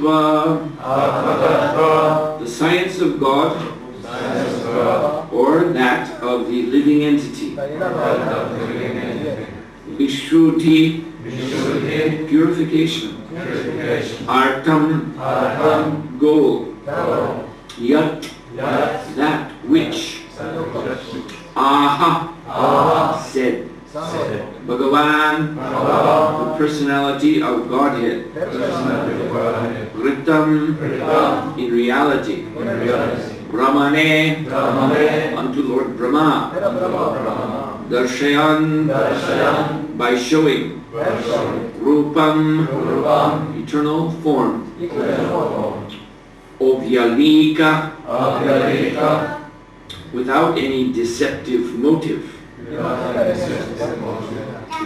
Tattva, the science of God, or that of the living entity. Vishruti, purification. Artam, goal. Yat, that which. Aha, said. Bhagavan, the personality of Godhead. Ritam, in reality. Brahmane, unto Lord Brahma. Darshayan, by showing. Rupam, eternal form. Ovyalika, without any deceptive motive.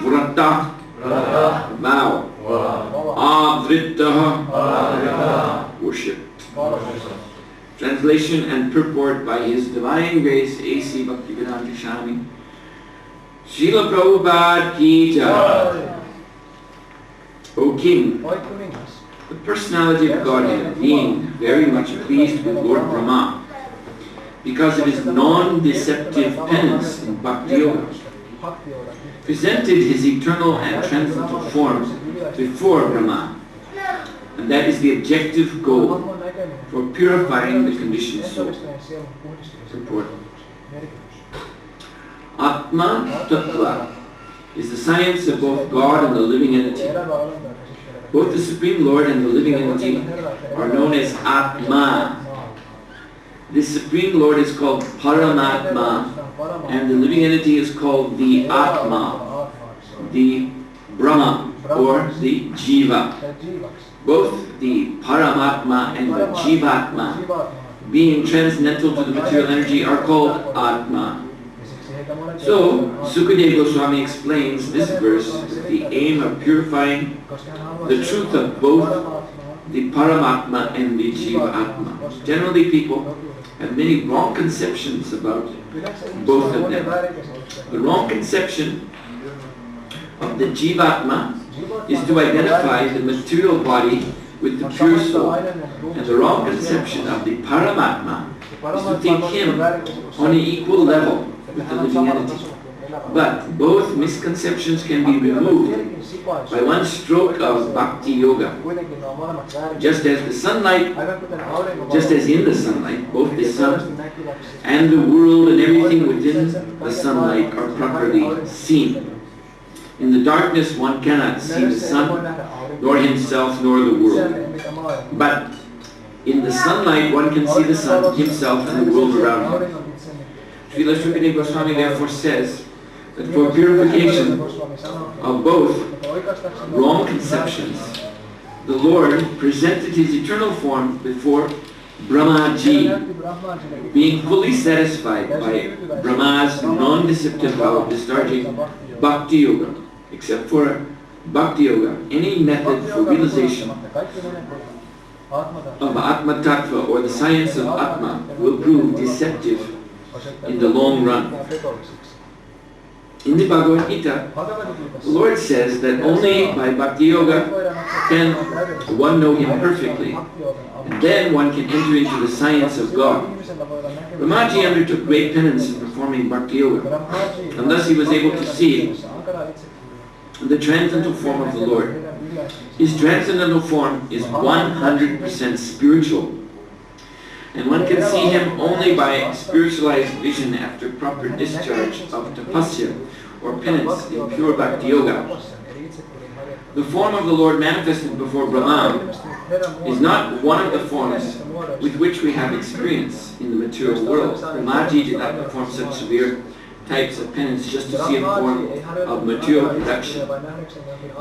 Vrata, vow. Avritaha, worship. Translation and purport by His Divine Grace A.C. Bhaktivedanta Swami. Srila Prabhupada Ki Jai. O King, the personality of Godhead, being very much pleased with Lord Brahma, because of his non-deceptive penance in Bhakti Yoga, presented his eternal and transcendental form before Brahma. And that is the objective goal for purifying the conditioned soul. Report. Atma Tattva is the science of both God and the living entity. Both the Supreme Lord and the living entity are known as Atma. This Supreme Lord is called Paramatma, and the living entity is called the Atma, the Brahma, or the Jiva. Both the Paramatma and the Jivatma, being transcendental to the material energy, are called Atma. So, Sukadeva Goswami explains this verse with the aim of purifying the truth of both the Paramatma and the Jivatma. Generally, people have many wrong conceptions about both of them. The wrong conception of the Jivatma is to identify the material body with the pure soul. And the wrong conception of the Paramatma is to think him on an equal level with the living entity. But both misconceptions can be removed by one stroke of Bhakti Yoga. Just as in the sunlight, both the sun and the world and everything within the sunlight are properly seen. In the darkness one cannot see the sun, nor himself, nor the world. But in the sunlight one can see the sun, himself, and the world around him. Srila Sukadeva Goswami therefore says that for purification of both wrong conceptions, the Lord presented his eternal form before Brahmaji, being fully satisfied by Brahma's non-deceptive vow of discharging Bhakti Yoga. Except for Bhakti Yoga, any method for realization of Atma Tattva, or the science of Atma, will prove deceptive in the long run. In the Bhagavad Gita, the Lord says that only by Bhakti Yoga can one know Him perfectly, and then one can enter into the science of God. Brahmaji undertook great penance in performing Bhakti Yoga, and thus he was able to see the transcendental form of the Lord. His transcendental form is 100% spiritual, and one can see him only by spiritualized vision after proper discharge of tapasya, or penance, in pure Bhakti Yoga. The form of the Lord manifested before Brahma is not one of the forms with which we have experience in the material world. Brahmaji did not perform such severe types of penance just to see a form of material production.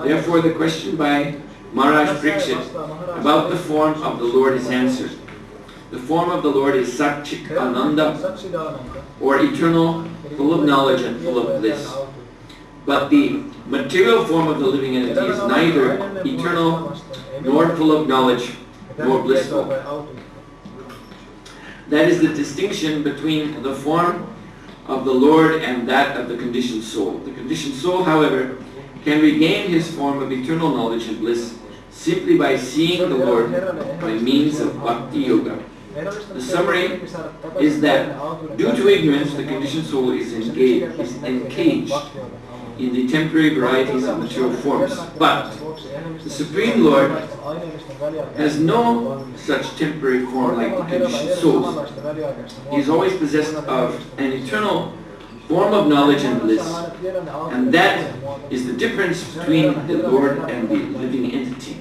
Therefore, the question by Maharaj Parikshit about the form of the Lord is answered. The form of the Lord is Satchit Ananda, or eternal, full of knowledge and full of bliss. But the material form of the living entity is neither eternal, nor full of knowledge, nor blissful. That is the distinction between the form of the Lord and that of the conditioned soul. The conditioned soul, however, can regain his form of eternal knowledge and bliss simply by seeing the Lord by means of Bhakti Yoga. The summary is that due to ignorance, the conditioned soul is encaged in the temporary varieties of material forms. But the Supreme Lord has no such temporary form like the conditioned souls. He is always possessed of an eternal form of knowledge and bliss, and that is the difference between the Lord and the living entity.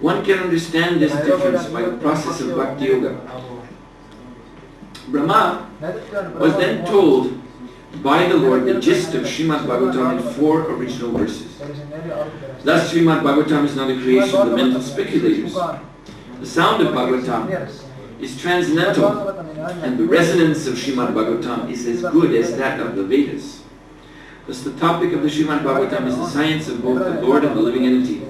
One can understand this difference by the process of Bhakti Yoga. Brahma was then told by the Lord the gist of Srimad Bhagavatam in 4 original verses. Thus Srimad Bhagavatam is not a creation of the mental speculators. The sound of Bhagavatam is transcendental, and the resonance of Srimad Bhagavatam is as good as that of the Vedas. Thus the topic of the Srimad Bhagavatam is the science of both the Lord and the living entity.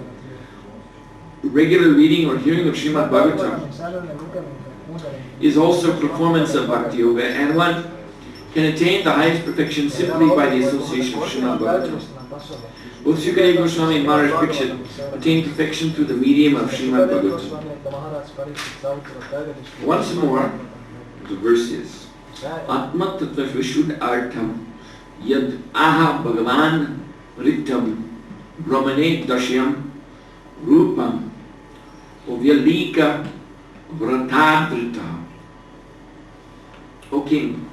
Regular reading or hearing of Srimad Bhagavatam is also performance of Bhakti Yoga, and one can attain the highest perfection simply by the association of Srimad Bhagavatam. Both Suhotra Swami and Maharaj Parikshit attained perfection through the medium of Srimad Bhagavatam. Once more, the verse is Atma Tattva Vishud Artham Yad Aha Bhagavan Ritam Brahmane Dashyam Rupam Ovyalika Vratadrita. O King,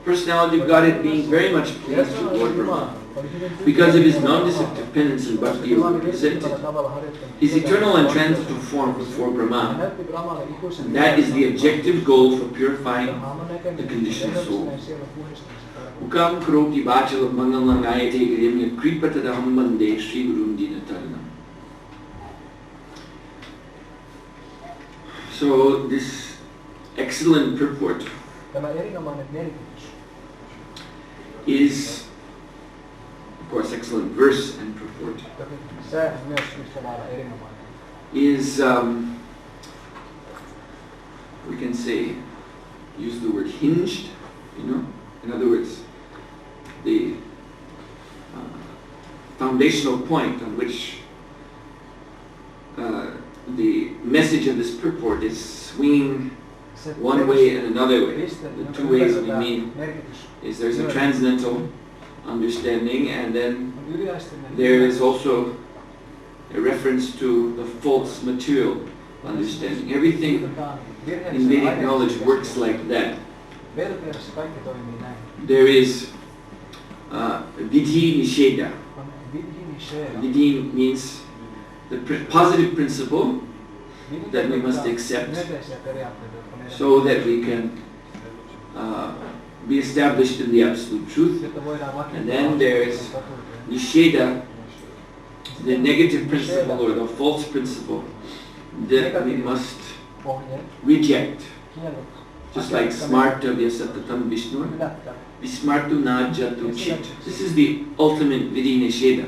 personality of Godhead being very much pleased with Lord Brahma because of his non-deceptive penance and Bhakti Yoga presented his eternal and transitive form before Brahma, and that is the objective goal for purifying the conditioned soul. Ukam karoti bhachalam mangalam ayate grimya kripatadaham bande Sri Gurum Dinataranam. So this excellent purport is, of course, excellent verse and purport is, we can say, use the word hinged, in other words, the foundational point on which the message of this purport is swinging one way and another way. The two ways we mean is there's a transcendental understanding, and then there is also a reference to the false material understanding. Everything in Vedic knowledge works like that. There is vidhi nisheda. Vidhi means the positive principle that we must accept so that we can be established in the absolute truth. And then there is nisheda, the negative principle or the false principle that we must reject. Just like smarta vyasatatam Vishnu, vismartu najatu chit. This is the ultimate vidhi nisheda.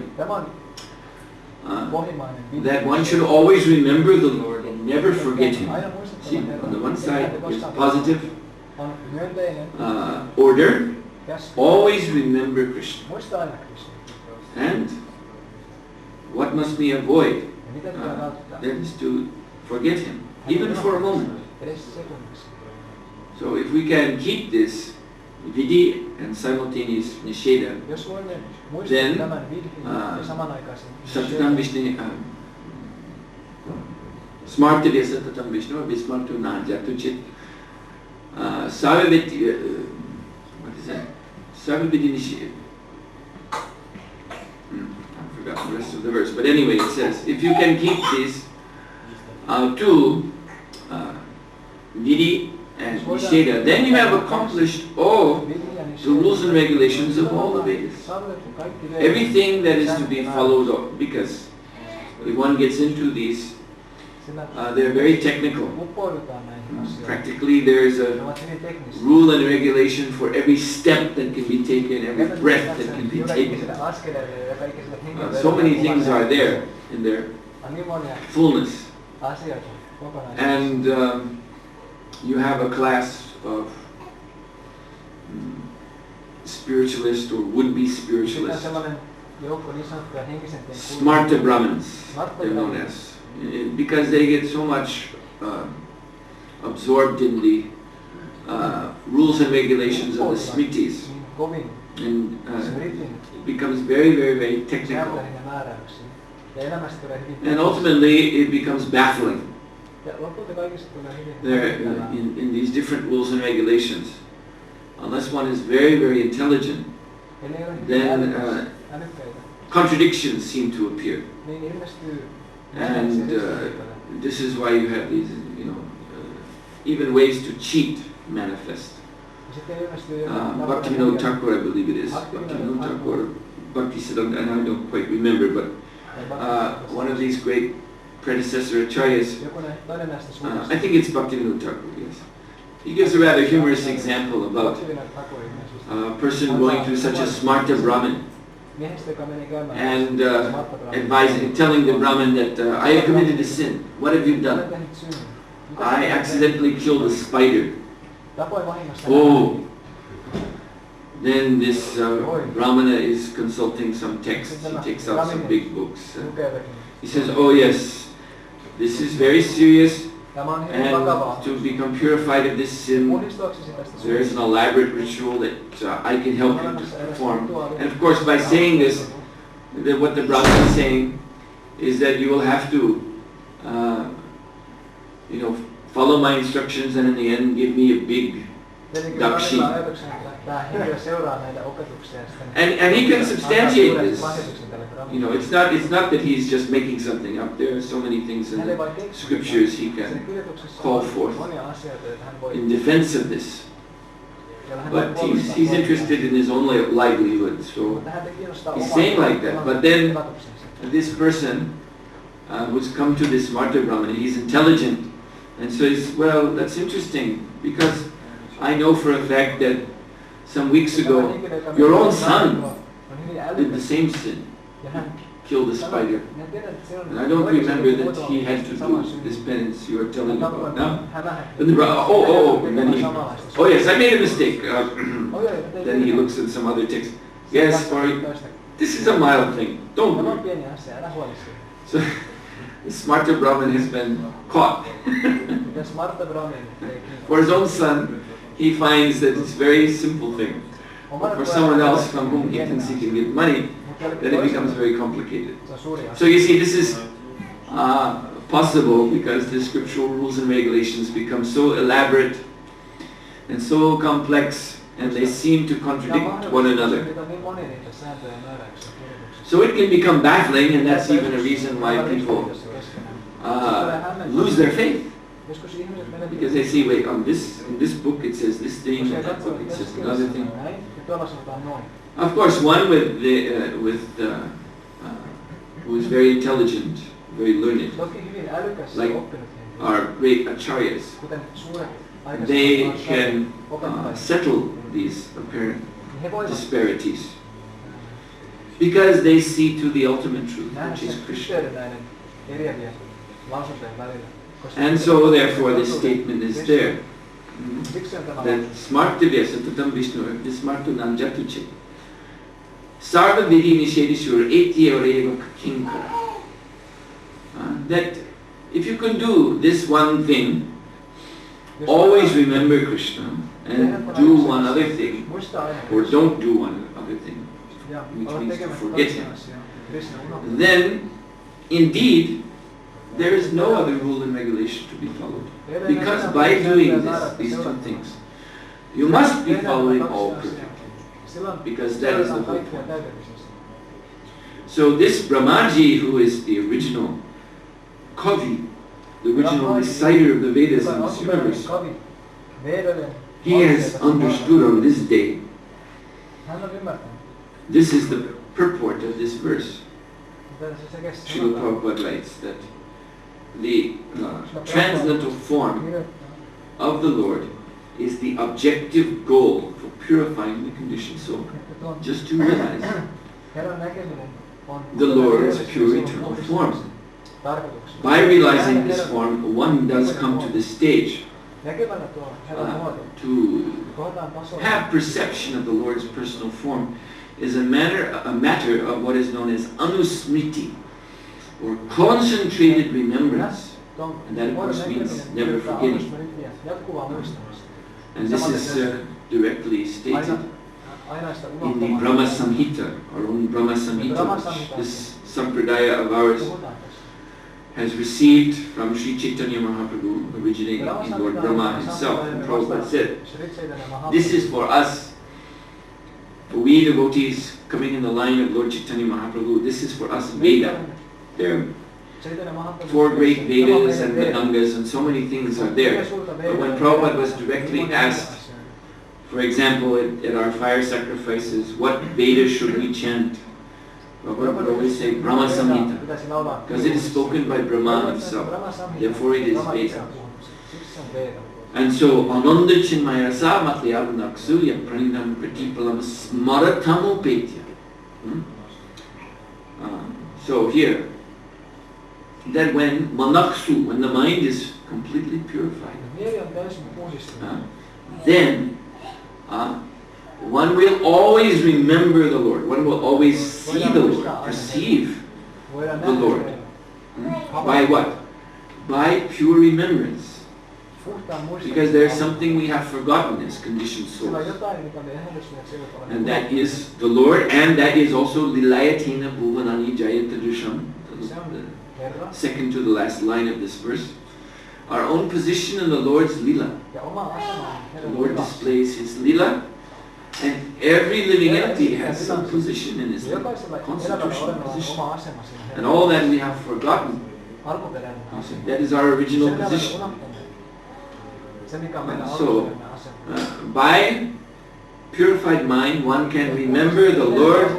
That one should always remember the Lord and never forget Him. See, on the one side is positive order, always remember Krishna. And what must we avoid? That is to forget Him, even for a moment. So if we can keep this vidhi and simultaneous nisheda, then Satatam Vishnu Smartavya Satatam Vishnu Vismartu Najatu Chit Savaviti what is that? Savaviti Nisheda. I forgot the rest of the verse, but anyway it says, if you can keep these two vidhi and nisheda, then you have accomplished all the rules and regulations of all the Vedas. Everything that is to be followed up, because if one gets into these, they're very technical. Practically there is a rule and regulation for every step that can be taken, every breath that can be taken. So many things are there in their fullness. And you have a class of spiritualists or would-be spiritualists, smarta Brahmins, they're known as. because they get so much absorbed in the rules and regulations of the Smritis, and it becomes very, very, very technical. And ultimately it becomes baffling. There, in these different rules and regulations, unless one is very, very intelligent, then contradictions seem to appear. And this is why you have these, even ways to cheat manifest. Bhaktivinoda Thakur, I believe it is. Bhaktivinoda Thakur, Bhaktisiddhanta, and I don't quite remember, but one of these great predecessor acharyas, I think it's Bhaktivinoda Thakur, yes. He gives a rather humorous example about a person going to such a smarta Brahmin and telling the Brahmin that I have committed a sin. What have you done? I accidentally killed a spider. Oh! Then this Brahmana is consulting some texts. He takes out some big books. He says, oh yes, this is very serious, and to become purified of this sin, there is an elaborate ritual that I can help you to perform. And of course, by saying this, what the Brahmana is saying is that you will have to, follow my instructions, and in the end give me a big dakshi. And he can substantiate this. It's not that he's just making something up. There are so many things in the scriptures he can call forth in defense of this. But he's interested in his own livelihood, so he's saying like that. But then this person who's come to this Marta Brahmana, he's intelligent, and so he's, well, that's interesting, because I know for a fact that some weeks ago your own son did the same sin. He killed a spider. And I don't remember that he had to do this penance you are telling about now. And then he, oh yes, I made a mistake. Then he looks at some other text. Yes, sorry, this is a mild thing. Don't worry. So the Smarta Brahmin has been caught. For his own son, he finds that it's a very simple thing. But for someone else from whom he thinks he can get money, then it becomes very complicated. So you see, this is possible because the scriptural rules and regulations become so elaborate and so complex, and they seem to contradict one another. So it can become baffling, and that's even a reason why people lose their faith. Because they see, wait, in this book it says this thing, in that book it says another thing. Of course, one who is very intelligent, very learned, like our great acharyas, they can settle these apparent disparities because they see to the ultimate truth, which is Krishna. And so, therefore, this statement is there. That smartavya satatam Vishnu, this smartu nanjatuche. Sarva vidi nishedishur etyoreva kinkara. That if you can do this one thing, always remember Krishna and do one other thing, or don't do one other thing, which means to forget him, then indeed there is no other rule and regulation to be followed. Because by doing these two things, you must be following all perfectly. Because that is the whole point. So this Brahmaji, who is the original Kavi, the original reciter of the Vedas in this universe, he has understood on this day. This is the purport of this verse. Srila Prabhupada writes that the transcendental form of the Lord is the objective goal for purifying the conditioned soul. Just to realize the Lord's pure eternal form. By realizing this form, one does come to this stage to have perception of the Lord's personal form is a matter of what is known as anusmriti, or concentrated remembrance. And that of course means never forgetting. And this is directly stated in the Brahma Samhita, our own Brahma Samhita, which this sampradaya of ours has received from Sri Chaitanya Mahaprabhu, originating in Lord Brahma himself. And Prabhupada said, this is for us, for we devotees coming in the line of Lord Chaitanya Mahaprabhu, this is for us Veda. There are 4 great Vedas and Vedangas and so many things are there. But when Prabhupada was directly asked, for example, at our fire sacrifices, what Veda should we chant? Prabhupada would always say Brahma Samhita, because it is spoken by Brahma himself, therefore it is Veda. And so, Ananda Chinmaya Rasa Matlayam Naksuya Pranidam Pratipalam Smarathamo Petya. So here, that when Manaksu, when the mind is completely purified, then one will always remember the Lord. One will always see the Lord, perceive the Lord. By what? By pure remembrance. Because there is something we have forgotten as conditioned souls. And that is the Lord, and that is also Lilayatina Bhuvanani Jayatadusham, the second to the last line of this verse. Our own position in the Lord's Lila. The Lord displays His Lila, and every living entity has some position in His Lila, constitutional position. And all that we have forgotten, that is our original position. So, by purified mind, one can remember the Lord,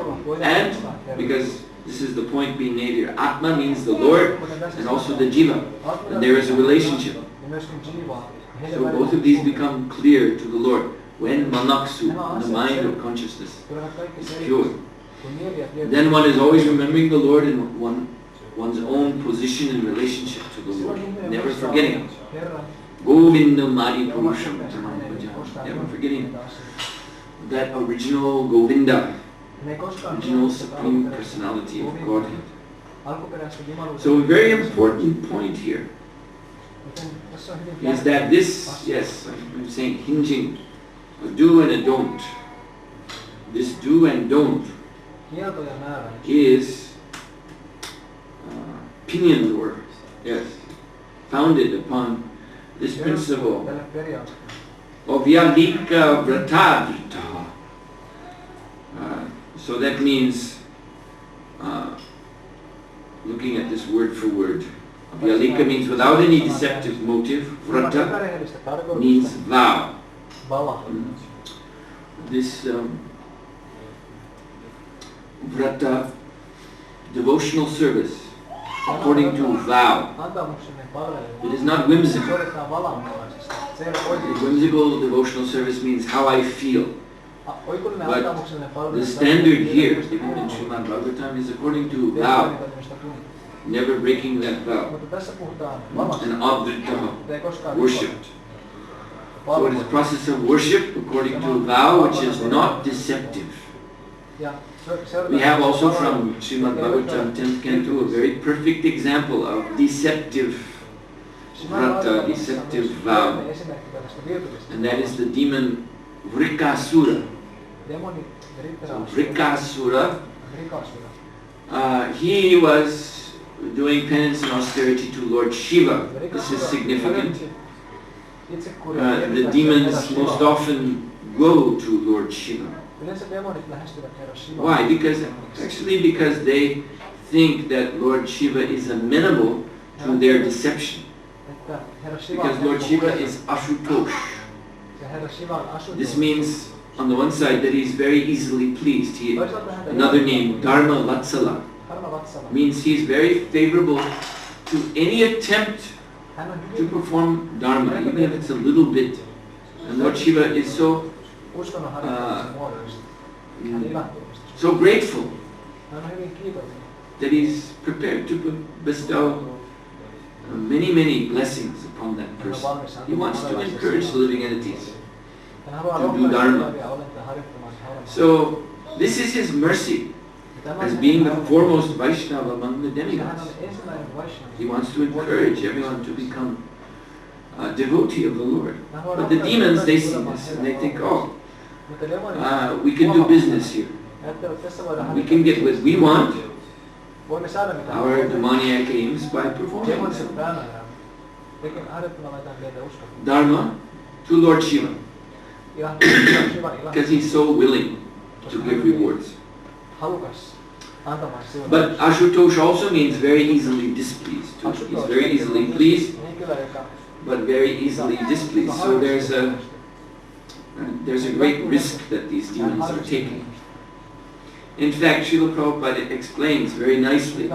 and because this is the point being made here, Atma means the Lord and also the Jiva, and there is a relationship. So both of these become clear to the Lord when Manaksu, the mind of consciousness, is pure. Then one is always remembering the Lord in one's own position and relationship to the Lord, never forgetting. Govinda Mari Purusham, never forgetting that original Govinda, original Supreme Personality of Godhead. So a very important point here is that this, yes, I'm saying hinging, a do and a don't. This do and don't is pinioned or, yes, founded upon this principle of Vyalika Vratadritaha. So that means, looking at this word for word, Vyalika means without any deceptive motive, Vrata means vow. This Vrata, devotional service, according to vow. It is not whimsical. Whimsical devotional service means how I feel. But the standard here, given in Srimad Bhagavatam, is according to vow, never breaking that vow. An object of worshipped. So it is a process of worship according to vow, which is not deceptive. We have also from Srimad Bhagavatam 10th Canto a very perfect example of deceptive vrata, deceptive vow, and that is the demon Vrikasura. So Vrikasura, he was doing penance and austerity to Lord Shiva. This is significant. The demons most often go to Lord Shiva. Why? Because they think that Lord Shiva is amenable to their deception. Because Lord Shiva is Ashutosh. This means, on the one side, that he is very easily pleased. Another name, Dharma Vatsala, means he is very favorable to any attempt to perform Dharma, even if it's a little bit. And Lord Shiva is so grateful that he's prepared to bestow many blessings upon that person. He wants to encourage the living entities to do Dharma. So this is his mercy. as being the foremost Vaishnava among the demigods. He wants to encourage everyone to become a devotee of the Lord. But the demons, they see this and they think, oh, we can do business here. We can get what we want, our demoniac aims, by performing Dharma to Lord Shiva. Because he's so willing to give rewards. But Ashutosh also means very easily displeased. He's very easily pleased, but very easily displeased. So there's a great risk that these demons are taking. In fact, Srila Prabhupada explains very nicely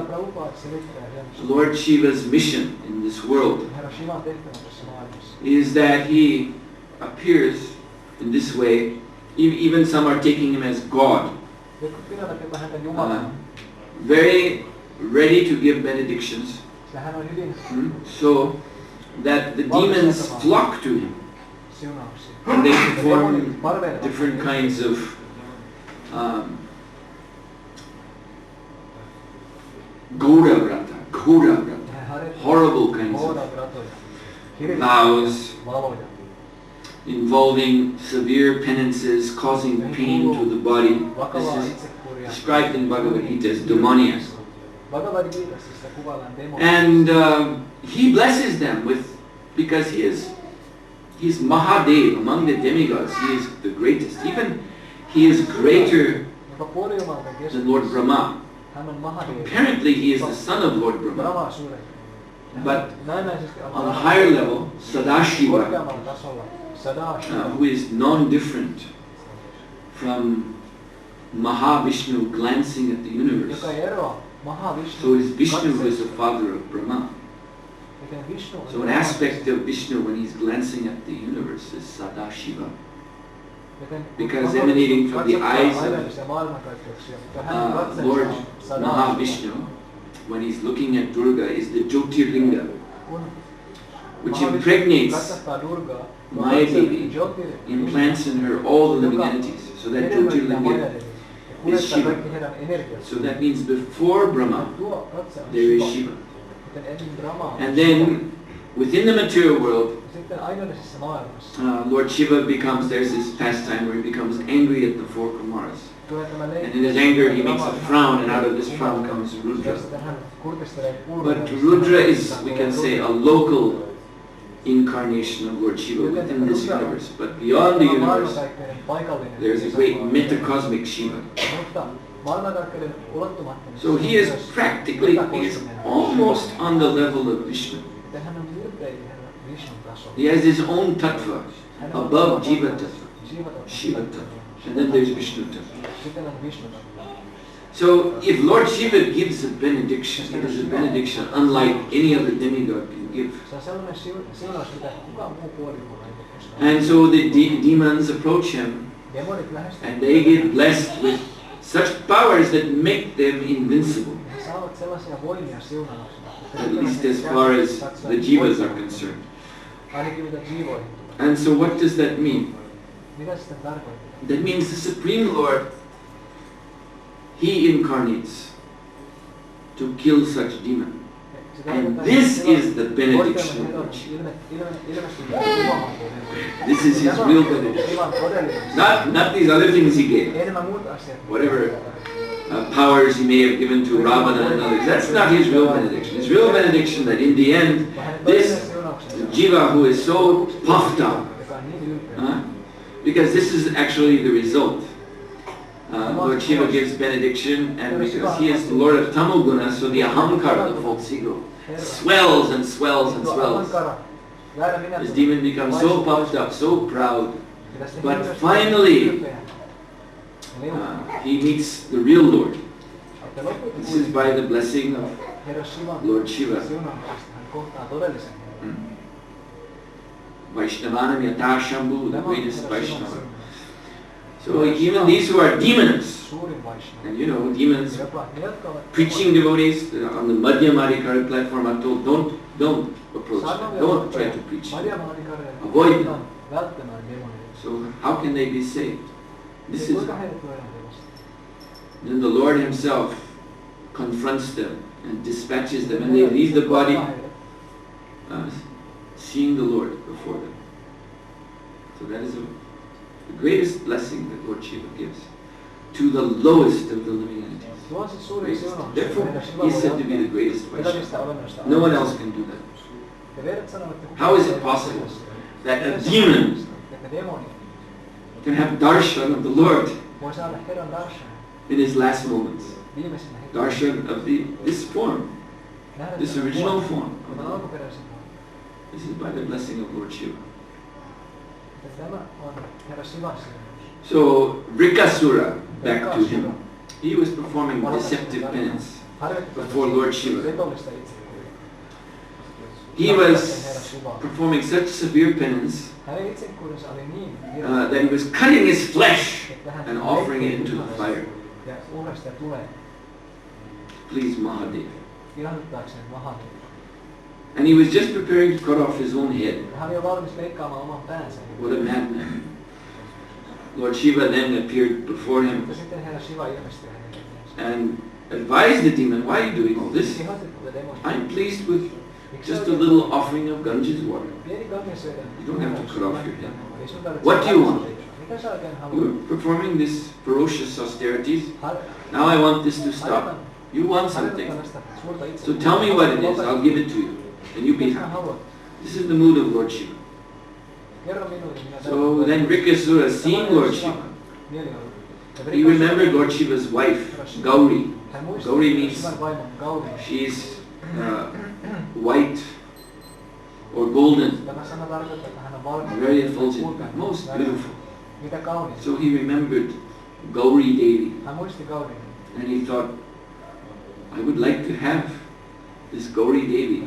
Lord Shiva's mission in this world is that he appears in this way. Even some are taking him as God. Very ready to give benedictions, so that the demons flock to him and they perform different kinds of Ghora Vrata, horrible kinds of vows involving severe penances causing pain to the body. This is described in Bhagavad Gita as demoniac. And he blesses them because he's Mahadev among the demigods. He is the greatest. Even he is greater than Lord Brahma. Apparently he is the son of Lord Brahma. But on a higher level, Sadashiva, who is non-different from Mahavishnu glancing at the universe. So is Vishnu, who is the father of Brahma. So an aspect of Vishnu when he's glancing at the universe is Sadashiva. Because emanating from the eyes of Lord Mahavishnu, when he's looking at Durga, is the Jyotirlinga, which impregnates Maya Devi, implants in her all the living entities. So that Jyotirlinga is Shiva. So that means before Brahma, there is Shiva. And then within the material world, Lord Shiva becomes, there's this pastime where he becomes angry at the four Kumaras. And in his anger he makes a frown, and out of this frown comes Rudra. But Rudra is, we can say, a local incarnation of Lord Shiva within this universe. But beyond the universe, there's a great metacosmic Shiva. So he is practically, he is almost on the level of Vishnu. He has his own tattva above Jiva tattva, Shiva tattva, and then there's Vishnu tattva. So if Lord Shiva gives a benediction, it is a benediction unlike any other demigod can give. And so the demons approach him and they get blessed with such powers that make them invincible. At least as far as the jivas are concerned. And so what does that mean? That means the Supreme Lord, he incarnates to kill such demon. And this is the benediction of Lord Shiva. This is his real benediction. Not these other things he gave. Whatever powers he may have given to Ravana and others. That's not his real benediction. His real benediction that in the end, this jiva who is so puffed up, because this is actually the result. Lord Shiva gives benediction, and because he is the Lord of Tamoguna, so the ahamkara, the false ego, swells and swells and swells. This demon becomes so puffed up, so proud, but finally he meets the real Lord. This is by the blessing of Lord Shiva. Vaishnavanam Yata Shambhu, the greatest Vaishnava. So even these who are demons, and you know, demons, preaching devotees on the Madhyamadikara platform are told, don't approach them, don't try to preach them, avoid them. So how can they be saved? This is Then the Lord himself confronts them and dispatches them, and they leave the body seeing the Lord before them. So that is the greatest blessing that Lord Shiva gives to the lowest of the living entities. Greatest. Therefore, he is said to be the greatest Vaishnava. No one else can do that. How is it possible that a demon can have darshan of the Lord in his last moments? Darshan of this form, this original form. This is by the blessing of Lord Shiva. So, Vrikasura, back to him. He was performing deceptive penance before Lord Shiva. He was performing such severe penance that he was cutting his flesh and offering it into the fire. Please Mahadev. And he was just preparing to cut off his own head. What a madman. Lord Shiva then appeared before him and advised the demon, why are you doing all this? I'm pleased with just a little offering of Ganges water. You don't have to cut off your head. What do you want? You're performing these ferocious austerities. Now I want this to stop. You want something. So tell me what it is. I'll give it to you. And you be happy. This is the mood of Lord Shiva. So then Vrikasura, seeing Lord Shiva, he remembered Lord Shiva's wife, Gauri. Gauri means she is white or golden, very effulgent, most beautiful. So he remembered Gauri Devi, and he thought, I would like to have this Gauri Devi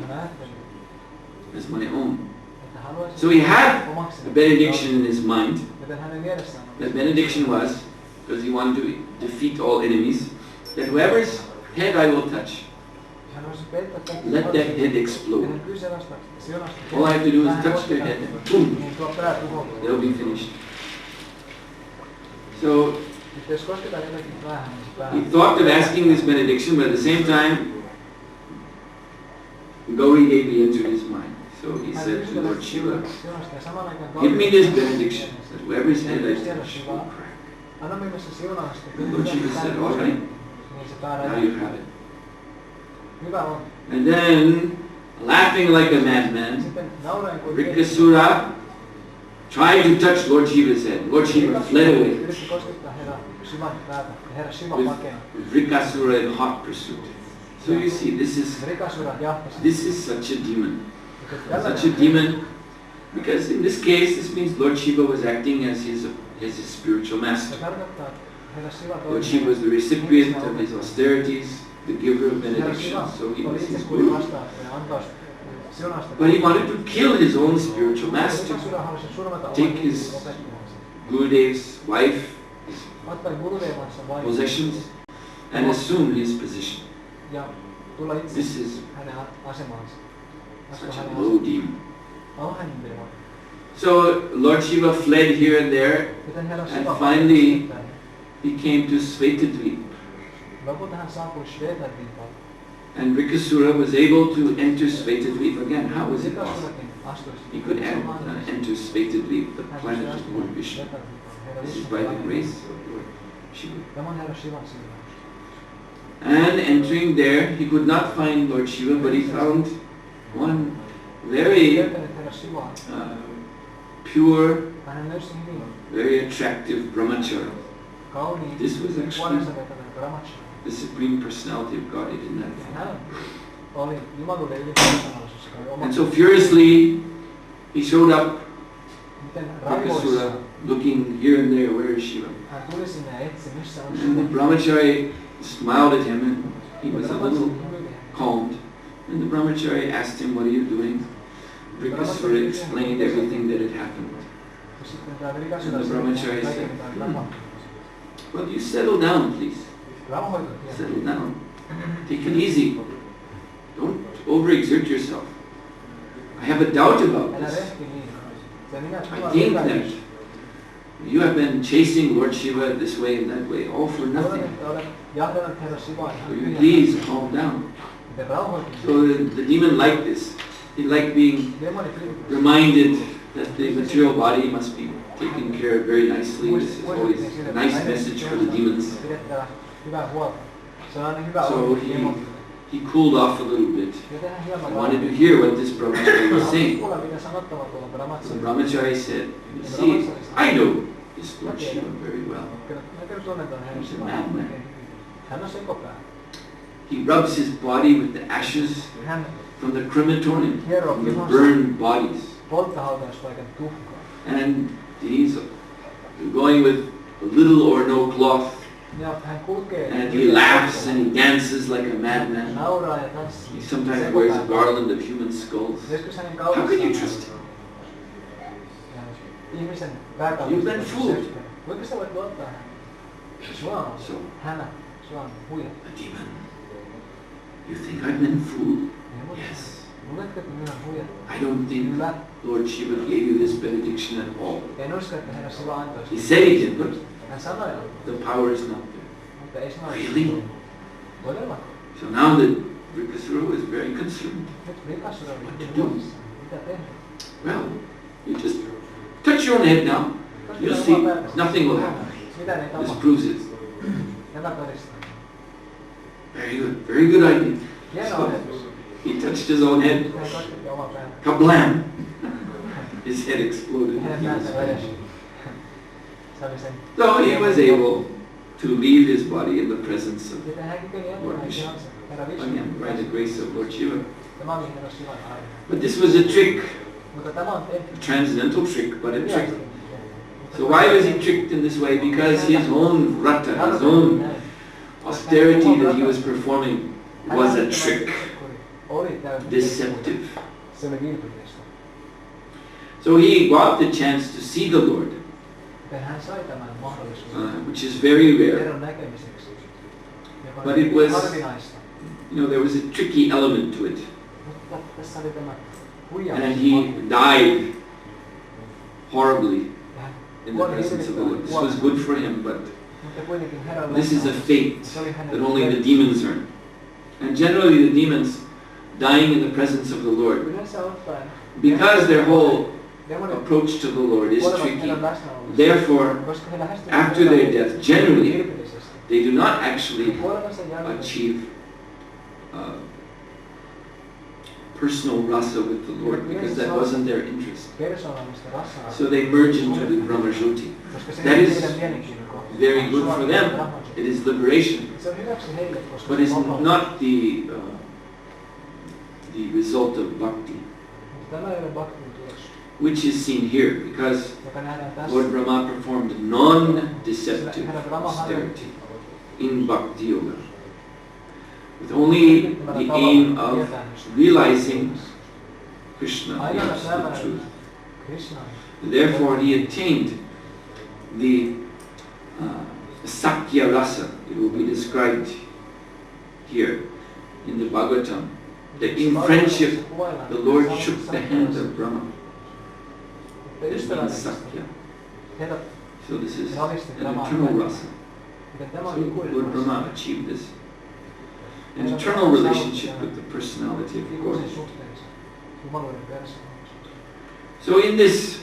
as my own. So he had a benediction in his mind. That benediction was, because he wanted to defeat all enemies, that whoever's head I will touch, let that head explode. All I have to do is touch their head and boom, they'll be finished. So he thought of asking this benediction, but at the same time, Gauri Devi entered his mind. So he said to Lord Shiva, give me this benediction, that whoever's head I touch will crack. And Lord Shiva said, all right, now you have it. And then, laughing like a madman, Vrikasura tried to touch Lord Shiva's head. Lord Shiva fled away with Vrikasura in hot pursuit. So you see, this is such a demon. Such a demon, because in this case, this means Lord Shiva was acting as his spiritual master. Lord Shiva was the recipient of his austerities, the giver of benedictions, so he was his guru. But he wanted to kill his own spiritual master, take his Gurudev's wife, his possessions, and assume his position. This is such a low demon. So Lord Shiva fled here and there, and finally he came to Svetadvip. And Vrikasura was able to enter Svetadvip again. How was it possible? He could enter Svetadvip, the planet of Lord Vishnu. This is by the grace of Lord Shiva. And entering there, he could not find Lord Shiva, but he found one very pure, very attractive brahmachari. This was actually the Supreme Personality of Godhead in that form. And so furiously, he showed up, Vrikasura, looking here and there, where is Shiva? And the brahmachari smiled at him, and he was a little calmed. And the brahmachari asked him, what are you doing? Vrikasura explained everything that had happened. And the brahmachari said, well, you settle down, please. Settle down. Take it easy. Don't overexert yourself. I have a doubt about this. I think that You have been chasing Lord Shiva this way and that way, all for nothing. Will you please calm down? So the demon liked this. He liked being reminded that the material body must be taken care of very nicely. This is always a nice message for the demons. So he cooled off a little bit. He wanted to hear what this brahmachari was saying. So brahmachari said, you see, I know this Lord Shiva very well. He's a madman. He rubs his body with the ashes from the crematorium, from the burned bodies. And he's going with little or no cloth. And he laughs and he dances like a madman. He sometimes wears a garland of human skulls. How can you trust him? You've been fooled. So, a demon. You think I've been fooled? Yes. I don't think Lord Shiva gave you this benediction at all. He said he did, but the power is not there. Really? So now the Vrikasura is very concerned. What to do? Well, you just touch your own head now. You'll see, nothing will happen. This proves it. Very good idea. So he touched his own head. Kablam! His head exploded. So he was able to leave his body in the presence of Lord Vishnu. Again, by the grace of Lord Shiva. But this was a trick, a transcendental trick, but a trick. So why was he tricked in this way? Because his own vrata, his own austerity that he was performing was a trick, deceptive. So he got the chance to see the Lord, which is very rare. But it was, there was a tricky element to it. And he died horribly in the presence of the Lord. This was good for him, but this is a fate that only the demons earn. And generally the demons dying in the presence of the Lord, because their whole approach to the Lord is tricky, therefore after their death, generally they do not actually achieve personal rasa with the Lord, because that wasn't their interest. So they merge into the Brahmajyoti. That is very good for them. It is liberation. But it's not the result of bhakti, which is seen here, because Lord Brahma performed non-deceptive austerity in bhakti yoga, with only the aim of realizing Krishna, the truth. Therefore he attained the Sakya Rasa. It will be described here in the Bhagavatam, that in friendship the Lord shook the hand of Brahma. This means Sakya. So this is an eternal rasa. So Lord Brahma achieved this. An eternal relationship with the personality of God. So in this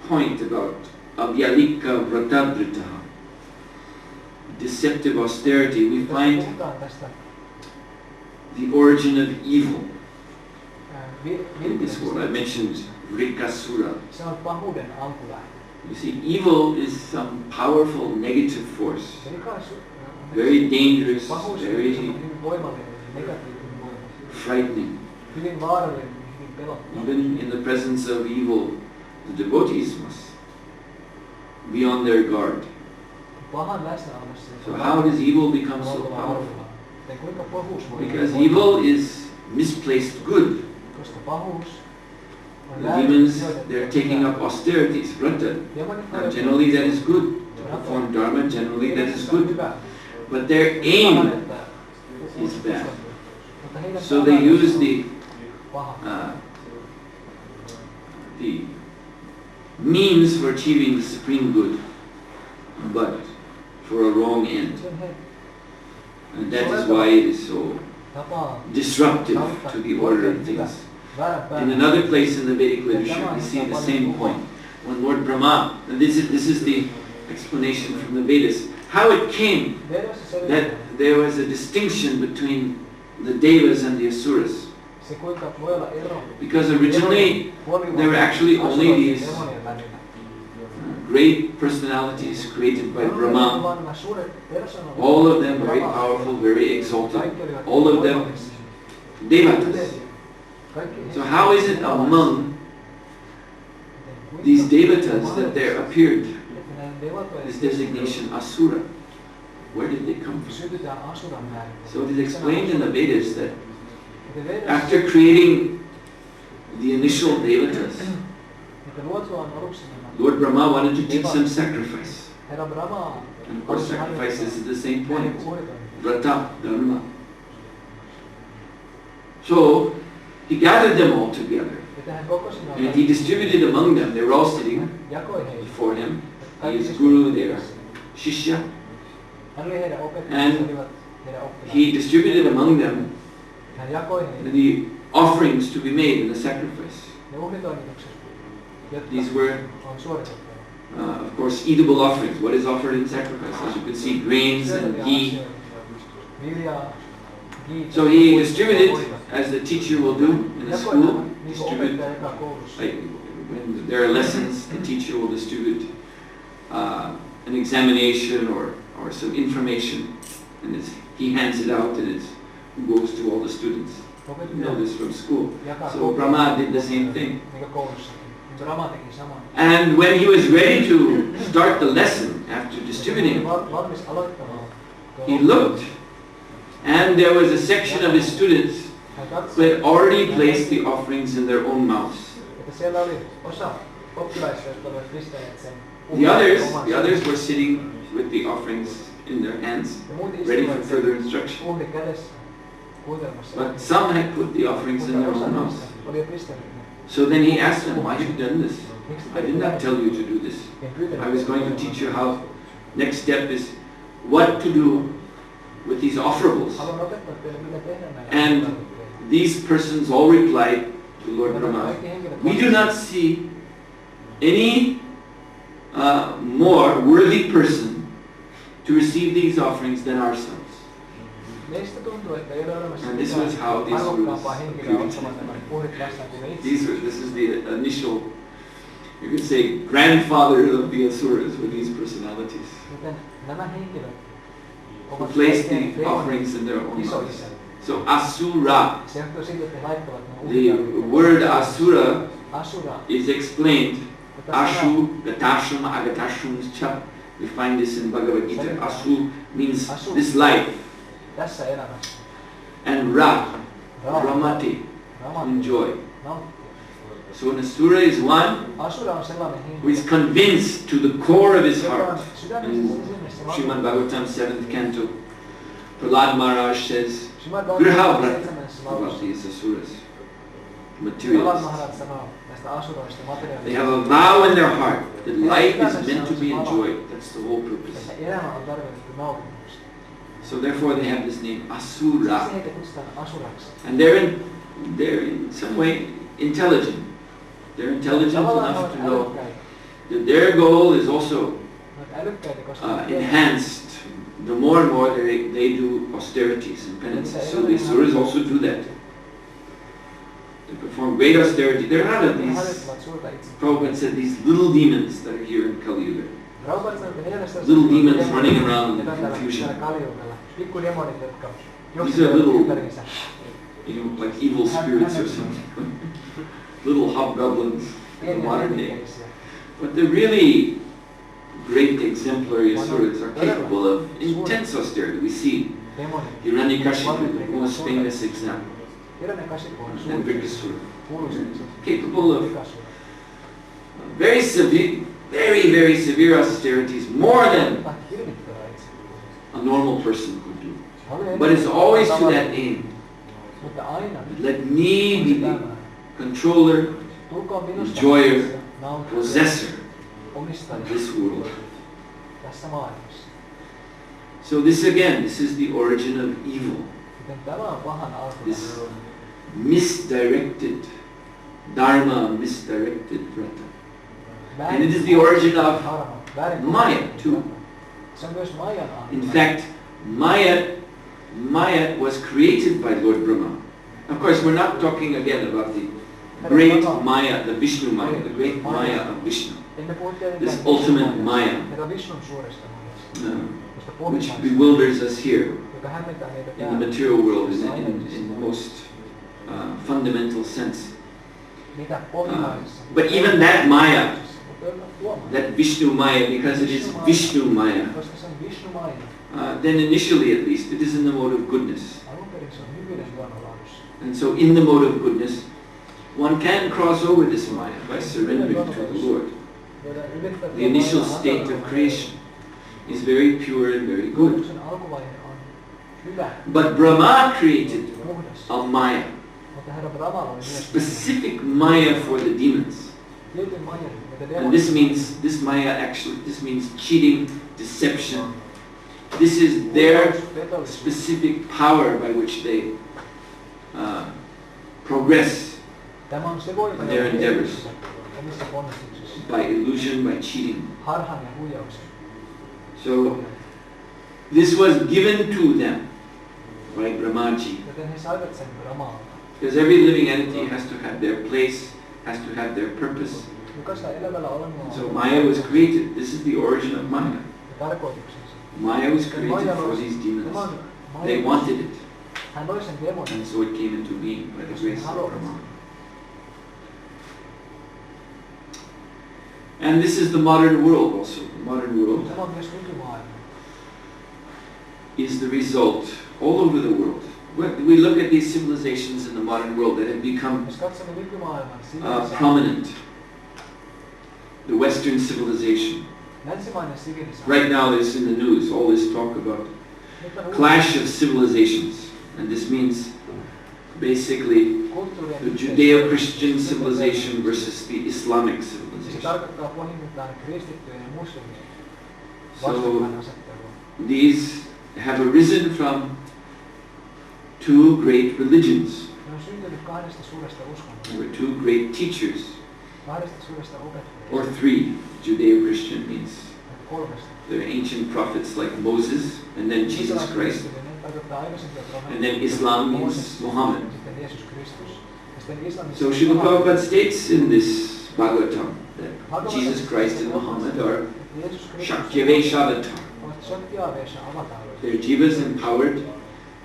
point about avyalika vratabritaha, deceptive austerity, we find the origin of evil. In this world, I mentioned Vrikasura. You see, evil is some powerful negative force, very dangerous, very frightening. Even in the presence of evil, the devotees must be on their guard. So how does evil become so powerful? Because evil is misplaced good. The demons, they're taking up austerities, vrata, and generally that is good. To perform dharma, generally that is good. But their aim is bad. So they use the means for achieving the supreme good, but for a wrong end. And that is why it is so disruptive to the order of things. In another place in the Vedic literature, we see the same point. When Lord Brahma, and this is the explanation from the Vedas, how it came that there was a distinction between the Devas and the Asuras. Because originally there were actually only these great personalities created by Brahma, all of them very powerful, very exalted, all of them Devatas. So how is it among these Devatas that there appeared this designation Asura? Where did they come from? So it is explained in the Vedas that after creating the initial Devatas, Lord Brahma wanted to teach them sacrifice. And of course sacrifice is the same point. Vrata, dharma. So he gathered them all together and he distributed among them. They were all sitting before him. He is Guru, they are Shishya. And he distributed among them the offerings to be made in the sacrifice. These were, of course, eatable offerings. What is offered in sacrifice? As you can see, grains and ghee. So he distributed, as the teacher will do in a school, distribute, like when there are lessons, the teacher will distribute an examination or some information, and he hands it out and it goes to all the students. You know this from school. So Brahma did the same thing. And when he was ready to start the lesson after distributing, he looked and there was a section of his students who had already placed the offerings in their own mouths. The others were sitting with the offerings in their hands, ready for further instruction. But some had put the offerings in their own mouths. So then he asked them, why have you done this? I did not tell you to do this. I was going to teach you how, next step is what to do with these offerables. And these persons all replied to Lord Brahma, we do not see any more worthy person to receive these offerings than ourselves. And this was how these rules this is the initial, you could say, grandfather of the Asuras were these personalities who placed the offerings in their own mouths. So Asura, the word Asura is explained. Ashu, Gatashum, Agatashum, Cha. We find this in Bhagavad Gita. Asu means this life. And Ra, Ramati, enjoy. So an Asura is one who is convinced to the core of his heart. In Srimad Bhagavatam 7th canto, Prahlad Maharaj says, Griha Vrata about these Asuras, materialists. They have a vow in their heart that life is meant to be enjoyed. That's the whole purpose. So therefore they have this name, Asura. And they're in some way intelligent. They're intelligent enough to know that their goal is also enhanced the more and more they do austerities and penances. So the Asuras also do that. They perform great austerity. They're not of these, Prabhupada said, these little demons that are here in Kali Yuga. Little demons running around in confusion. These are little, like evil spirits or something. Little hobgoblins in the modern day. But the really great exemplary Asuras are capable of intense austerity. We see Hiranyakashipu, the most famous example. And Vrikasura. Capable of very severe, very severe austerities, more than a normal person could do. But it's always to that aim. Let me be the controller, enjoyer possessor of this world. So this is the origin of evil. This misdirected dharma, misdirected vrata. And it is the origin of Maya too. In fact, Maya was created by Lord Brahma. Of course, we're not talking again about the great Maya, the Vishnu Maya, the great Maya of Vishnu. This ultimate Maya, which bewilders us here in the material world in the most fundamental sense. But even that Maya, that Vishnu Maya, because it is Vishnu Maya, then initially at least, it is in the mode of goodness. And so in the mode of goodness, one can cross over this Maya by surrendering to the Lord. The initial state of creation is very pure and very good. But Brahma created a Maya, specific Maya for the demons. And this means cheating, deception. This is their specific power by which they progress in their endeavors. By illusion, by cheating. So this was given to them by Brahmaji. Because every living entity has to have their place, has to have their purpose. So Maya was created. This is the origin of Maya. Maya was created for these demons. They wanted it. And so it came into being by the grace of Brahma. And this is the modern world also. The modern world is the result all over the world. We look at these civilizations in the modern world that have become prominent. The Western civilization. Right now there's in the news all this talk about clash of civilizations. And this means basically the Judeo-Christian civilization versus the Islamic civilization. So these have arisen from two great religions. There were two great teachers. Or three. Judeo-Christian means there are ancient prophets like Moses and then Jesus Christ. And then Islam means Muhammad. So Srila Prabhupada states in this Bhagavatam that Jesus Christ and Muhammad are Shakyavesha avatar. They're jivas empowered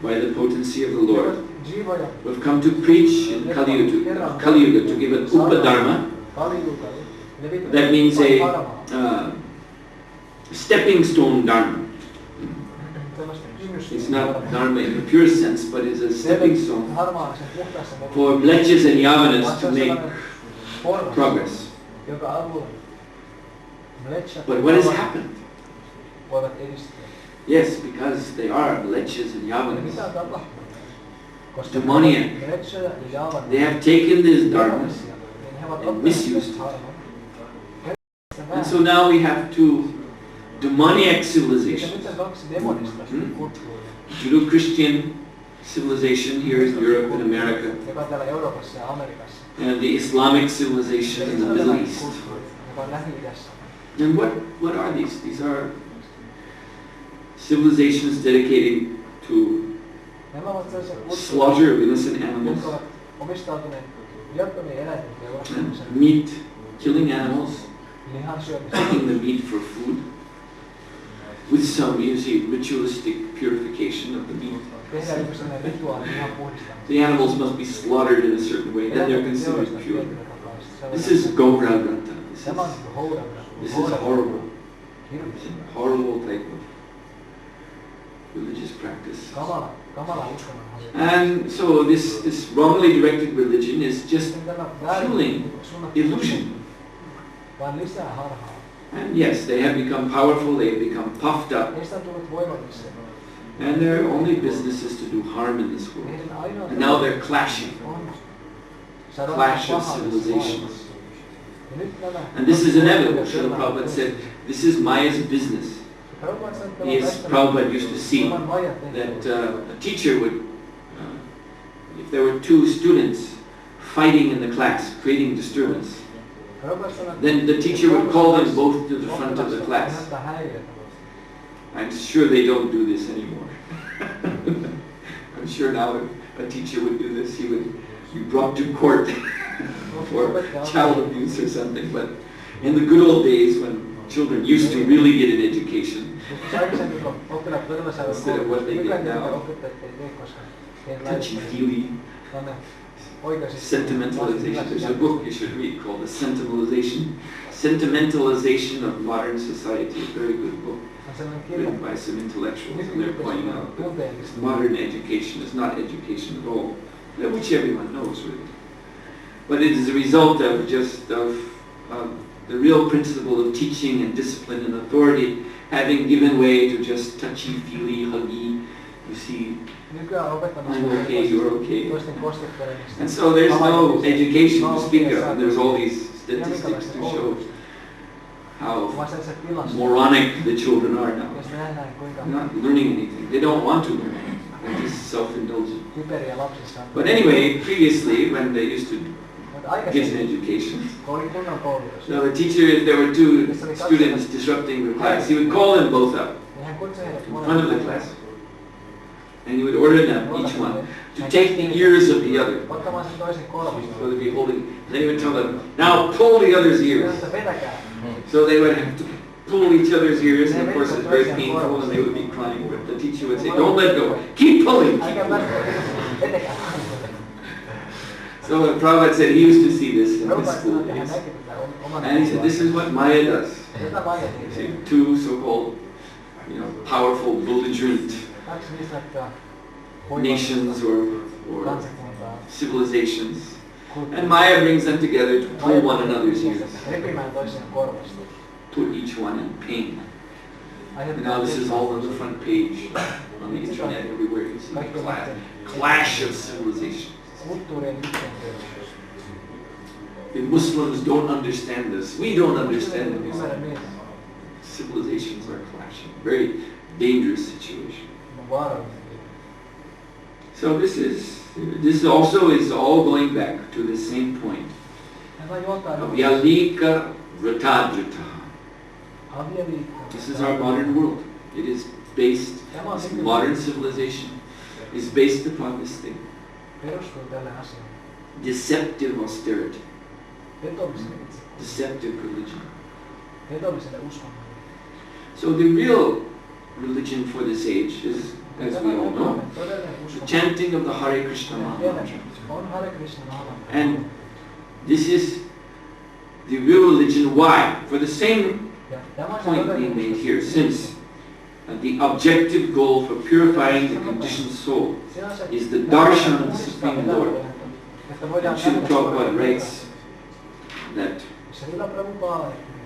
by the potency of the Lord, who have come to preach in Kali Yuga to give an Upadharma. That means a stepping stone dharma. It's not dharma in the pure sense, but it's a stepping stone for mlechas and yavanas to make progress. But what has happened? Yes, because they are mlechas and yavanas. Demoniac. They have taken this dharma and misused it. And so now we have two demoniac civilizations. Judeo-Christian civilization here in Europe and America, and the Islamic civilization in the Middle East. And what are these? These are civilizations dedicated to slaughter of innocent animals, and meat, killing animals, taking the meat for food, with some, ritualistic purification of the meat. The animals must be slaughtered in a certain way, then they're considered pure. This is Gaura Vrata. This is horrible. It's a horrible type of religious practice. And so this wrongly directed religion is just fueling illusion. And yes, they have become powerful, they have become puffed up. And their only business is to do harm in this world. And now they're clashing. Clash of civilizations. And this is inevitable. Srila Prabhupada said, this is Maya's business. Prabhupada used to see that a teacher would, if there were two students fighting in the class, creating disturbance, then the teacher would call them both to the front of the class. I'm sure they don't do this anymore. I'm sure now if a teacher would do this, he would be brought to court for child abuse or something. But in the good old days when children used to really get an education, instead of what they get now, touchy-feely, sentimentalization. There's a book you should read called The Sentimentalization of Modern Society, a very good book, written by some intellectuals, and they're pointing out that modern education is not education at all, which everyone knows really. But it is a result of the real principle of teaching and discipline and authority having given way to just touchy-feely, huggy, you see, I'm okay, you're okay. And so there's no education to speak of, and there's all these statistics to show how moronic the children are now. They're not learning anything. They don't want to learn. They're just self-indulgent. But anyway, previously, when they used to give an education, so the teacher, if there were two students disrupting the class, he would call them both up in front of the class. And he would order them, each one, to take the ears of the other. So they'd be holding, and then he would tell them, now pull the other's ears. So they would have to pull each other's ears, and of course it's very painful, and they would be crying, but the teacher would say, don't let go, keep pulling, keep pulling. So the Prabhupada said he used to see this in his school days. And he said, this is what Maya does. You see, two so-called, powerful, belligerent nations or civilizations. And Maya brings them together to pull one another's ears. Put each one in pain. And now this is all on the front page, on the internet, everywhere you see clash of civilizations. The Muslims don't understand this. We don't understand this. Civilizations are clashing. Very dangerous situation. So this also is all going back to the same point. Vyalika Vratadrita. This is our modern world. It is based, this modern civilization is based upon this thing. Deceptive austerity. Deceptive religion. So the real religion for this age is, as we all know, the chanting of the Hare Krishna Maha Mantra. And this is the real religion. Why? For the same point being made here, since the objective goal for purifying the conditioned soul is the darshan of the Supreme Lord. And Srila Prabhupada writes that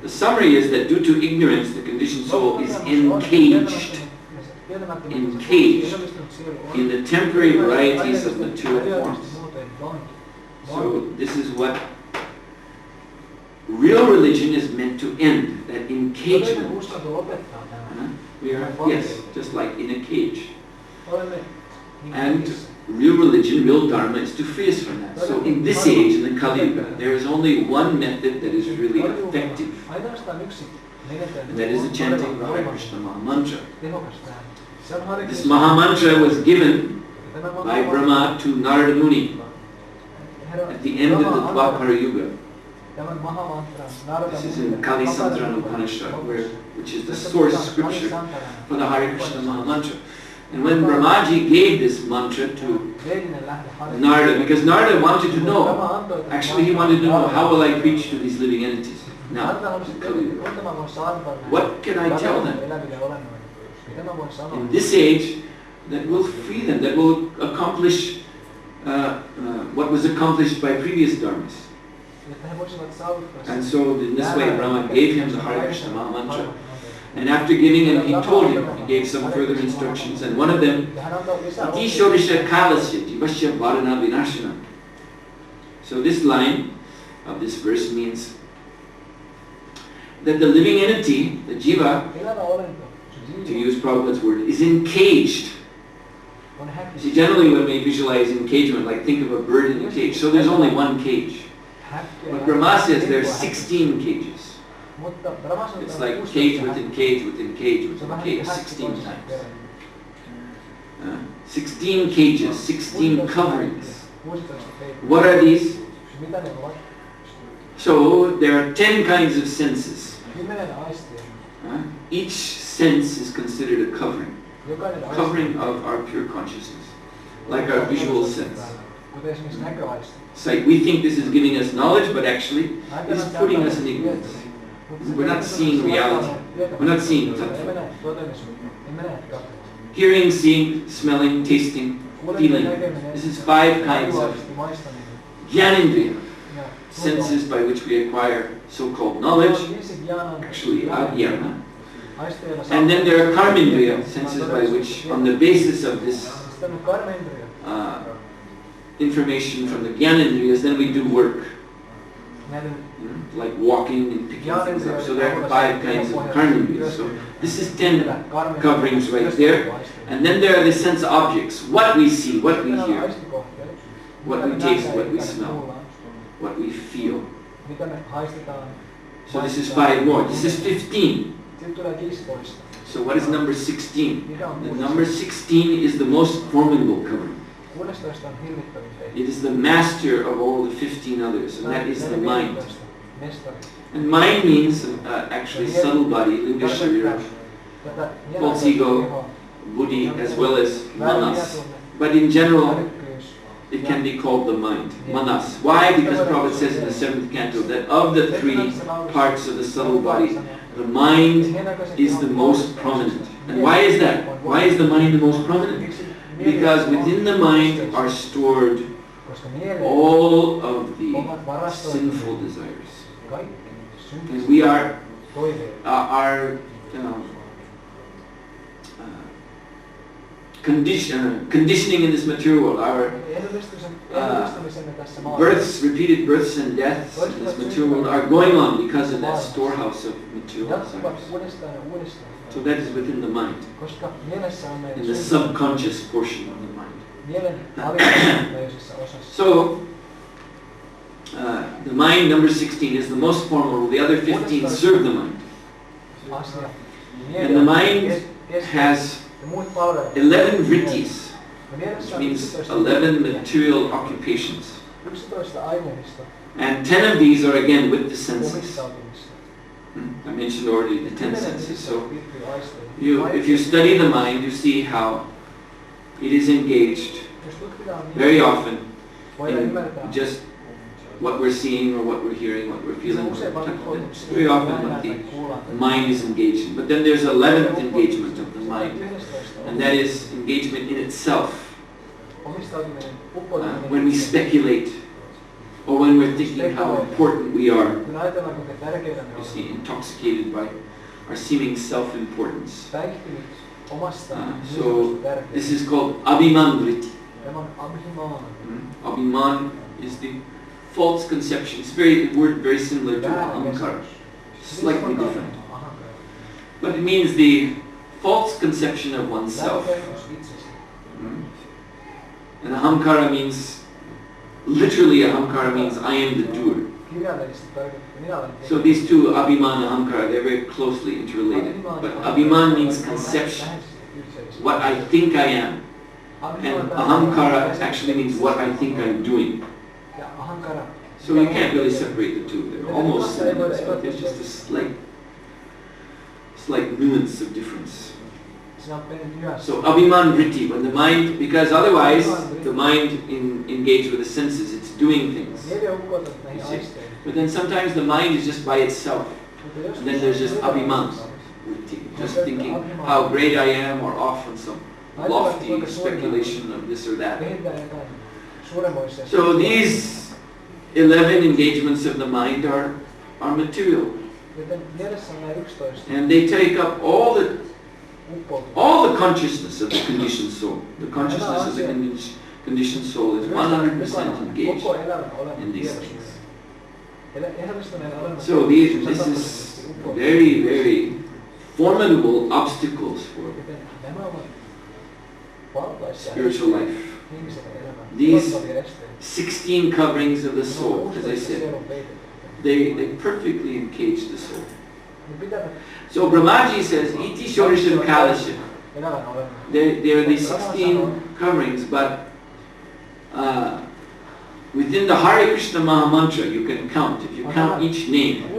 the summary is that due to ignorance, the conditioned soul is encaged in the temporary varieties of material forms. So this is what real religion is meant to end, that encagement. Yes, just like in a cage. And real religion, real dharma is to free us from that. So in this age, in the Kali Yuga, there is only one method that is really effective. And that is the chanting of the Hare Krishna Maha Mantra. This Maha Mantra was given by Brahma to Narada Muni at the end of the Dwapara Yuga. This is in Kali Santrana Upanishad, which is the source scripture for the Hare Krishna Maha Mantra. And when Brahmaji gave this mantra to Narada, because Narada wanted to know, actually he wanted to know, how will I preach to these living entities now? What can I tell them in this age that will free them, that will accomplish what was accomplished by previous dharmas? And so in this way Brahma gave him the Hare Krishna Maha Mantra. And after giving him, he told him, he gave some further instructions, and one of them, Iti Shorisha Kalasya Jivasya Varana Vinashana. So this line of this verse means that the living entity, the jiva, to use Prabhupada's word, is encaged. See, generally when we visualize encagement, like think of a bird in a cage, so there's only one cage. But Brahma says there's 16 cages. It's like cage within cage within cage within cage, 16 times. 16 cages, 16 coverings. What are these? So there are 10 kinds of senses. Each sense is considered a covering. Covering of our pure consciousness. Like our visual sense. Sight. We think this is giving us knowledge, but actually this is putting us in ignorance. We're not seeing reality. We're not seeing tattva. Hearing, seeing, smelling, tasting, feeling. This is 5 kinds of jnanendriya. Senses by which we acquire so-called knowledge, actually ajnana. And then there are karmendriya, senses by which, on the basis of this information from the jnanendriyas, then we do work. Like walking and picking things up. So there are 5 kinds of karmendriyas. So this is 10 coverings right there. And then there are the sense objects. What we see, what we hear, what we taste, what we smell, what we feel. So this is 5 more. This is 15. So what is number 16? The number 16 is the most formidable covering. It is the master of all the 15 others, and that is the mind. And mind means actually subtle body, linga sharira, false ego, buddhi, as well as manas. But in general, it can be called the mind, manas. Why? Because Prabhupada says in the 7th canto that of the 3 parts of the subtle body, the mind is the most prominent. And why is that? Why is the mind the most prominent? Because within the mind are stored all of the sinful desires. And we are conditioning in this material world, our births, repeated births and deaths in this material world are going on because of that storehouse of material desires. So that is within the mind, in the subconscious portion of the mind. So, the mind, number 16, is the most formidable. The other 15 serve the mind. And the mind has 11 vrittis, which means 11 material occupations. And 10 of these are again with the senses. I mentioned already the 10 senses. So, if you study the mind, you see how it is engaged very often in just what we're seeing or what we're hearing, what we're feeling. It's very often what the mind is engaged in. But then there's 11th engagement of the mind, and that is engagement in itself. When we speculate, or when we're thinking how important we are, you see, intoxicated by our seeming self-importance. So this is called abhiman vritti. Abhiman is the false conception. It's the word very similar to ahankara, slightly different. But it means the false conception of oneself. And ahankara means, literally ahankara means I am the doer. So these two, abhiman and ahankara, they're very closely interrelated. But abhiman means conception, what I think I am. And ahankara actually means what I think I'm doing. So you can't really separate the two. They're almost synonymous, but there's just a slight nuance of difference. So abhiman vritti, when the mind, because otherwise the mind engaged with the senses, it's doing things. But then sometimes the mind is just by itself. And then there's just abhiman vritti, just thinking how great I am, or off on some lofty speculation of this or that. So these 11 engagements of the mind are material. And they take up all the consciousness of the conditioned soul. The consciousness of the conditioned soul is 100% engaged in these things. So this is very, very formidable obstacles for spiritual life. These 16 coverings of the soul, as I said, they perfectly encage the soul. So Brahmaji says, Iti Shorisha Kalasha. There are these 16 coverings, but within the Hare Krishna Maha Mantra you can count. If you count each name,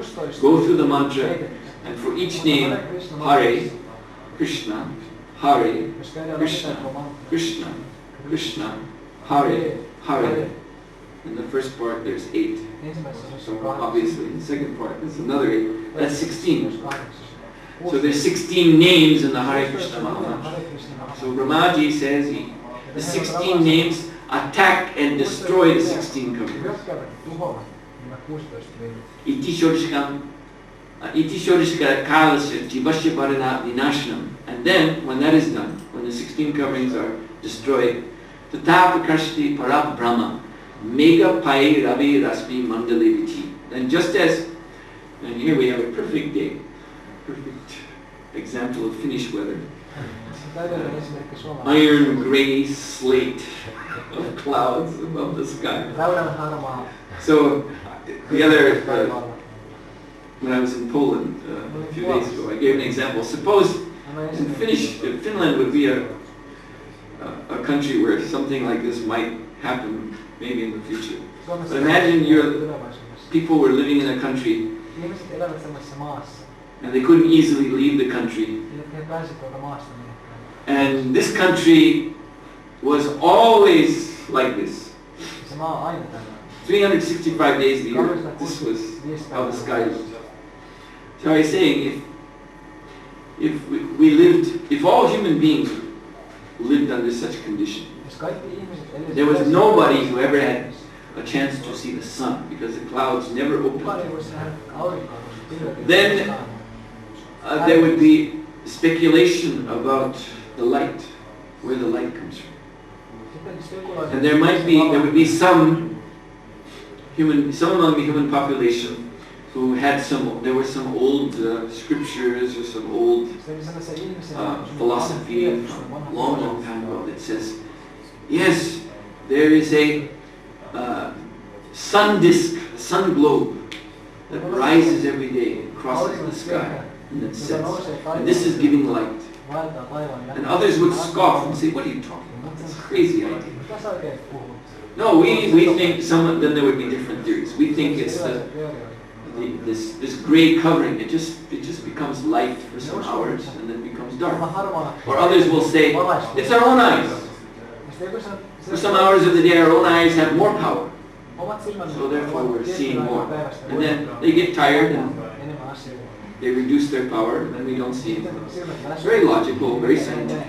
go through the mantra, and for each name, Hare Krishna, Hare Krishna, Krishna, Krishna, Hare, Hare. In the first part there's 8. So obviously in the second part there's another 8. That's 16. So there's 16 names in the Hare Krishna Maha Mantra. So Brahmaji says the 16 names attack and destroy the 16 coverings. Iti Shorishka Kalasya Jivasya Parana Vinashanam. And then, when that is done, when the 16 coverings are destroyed, Tata Prakashti Parab Brahma Mega Pai Ravi Rasmi Mandali Viti. And just as, and here we have a perfect day, perfect example of Finnish weather. Iron gray slate of clouds above the sky. So the other, when I was in Poland a few days ago, I gave an example. Suppose in Finland would be a country where something like this might happen maybe in the future. But imagine people were living in a country and they couldn't easily leave the country. And this country was always like this. 365 days a year, this was how the sky looked. So I was saying, if all human beings lived under such condition, there was nobody who ever had a chance to see the sun because the clouds never opened. Then there would be speculation about the light, where the light comes from. And there would be some among the human population who had there were some old scriptures or some old philosophy from a long, long time ago that says, yes, there is a sun disk, a sun globe that rises every day and crosses the sky and then sets. And this is giving light. And others would scoff and say, what are you talking about? That's a crazy idea. No, we think then there would be different theories. We think it's this gray covering. It just becomes light for some hours and then becomes dark. Or others will say, it's our own eyes. For some hours of the day, our own eyes have more power. So therefore we're seeing more. And then they get tired and they reduce their power and then we don't see anything. It's very logical, very scientific.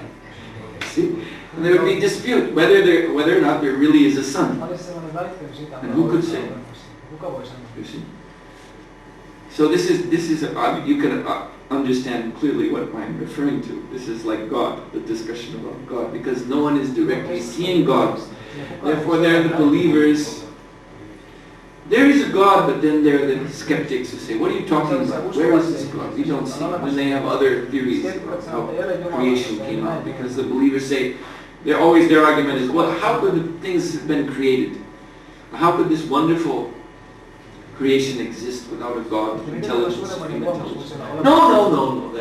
See? And there would be dispute whether or not there really is a sun. And who could say? You see? So this is you can understand clearly what I'm referring to. This is like God, the discussion about God, because no one is directly seeing God. Therefore there are the believers. There is a God, but then there are the skeptics who say, what are you talking about? Where is this God? We don't see him. When they have other theories about how creation came out, because the believers say, their argument is, well, how could things have been created? How could this wonderful creation exist without a God, intelligence, supreme intelligence? No,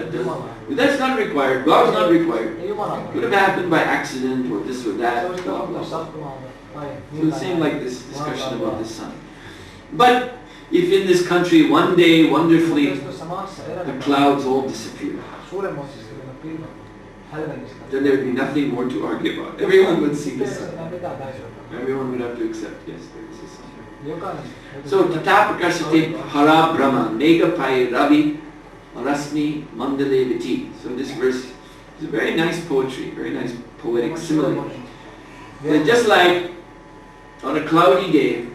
that's not required. God's not required. It could have happened by accident or this or that. Blah, blah, blah. So it's same like this discussion about the sun. But if in this country one day, wonderfully, the clouds all disappear, then there would be nothing more to argue about. Everyone would see the sun. Everyone would have to accept, yes, there is a sun. So, Tata Prakashate Hara Brahma, Mega Pai Ravi Rasmi Mandale Viti. So this verse is a very nice poetry, very nice poetic simile. And just like on a cloudy day,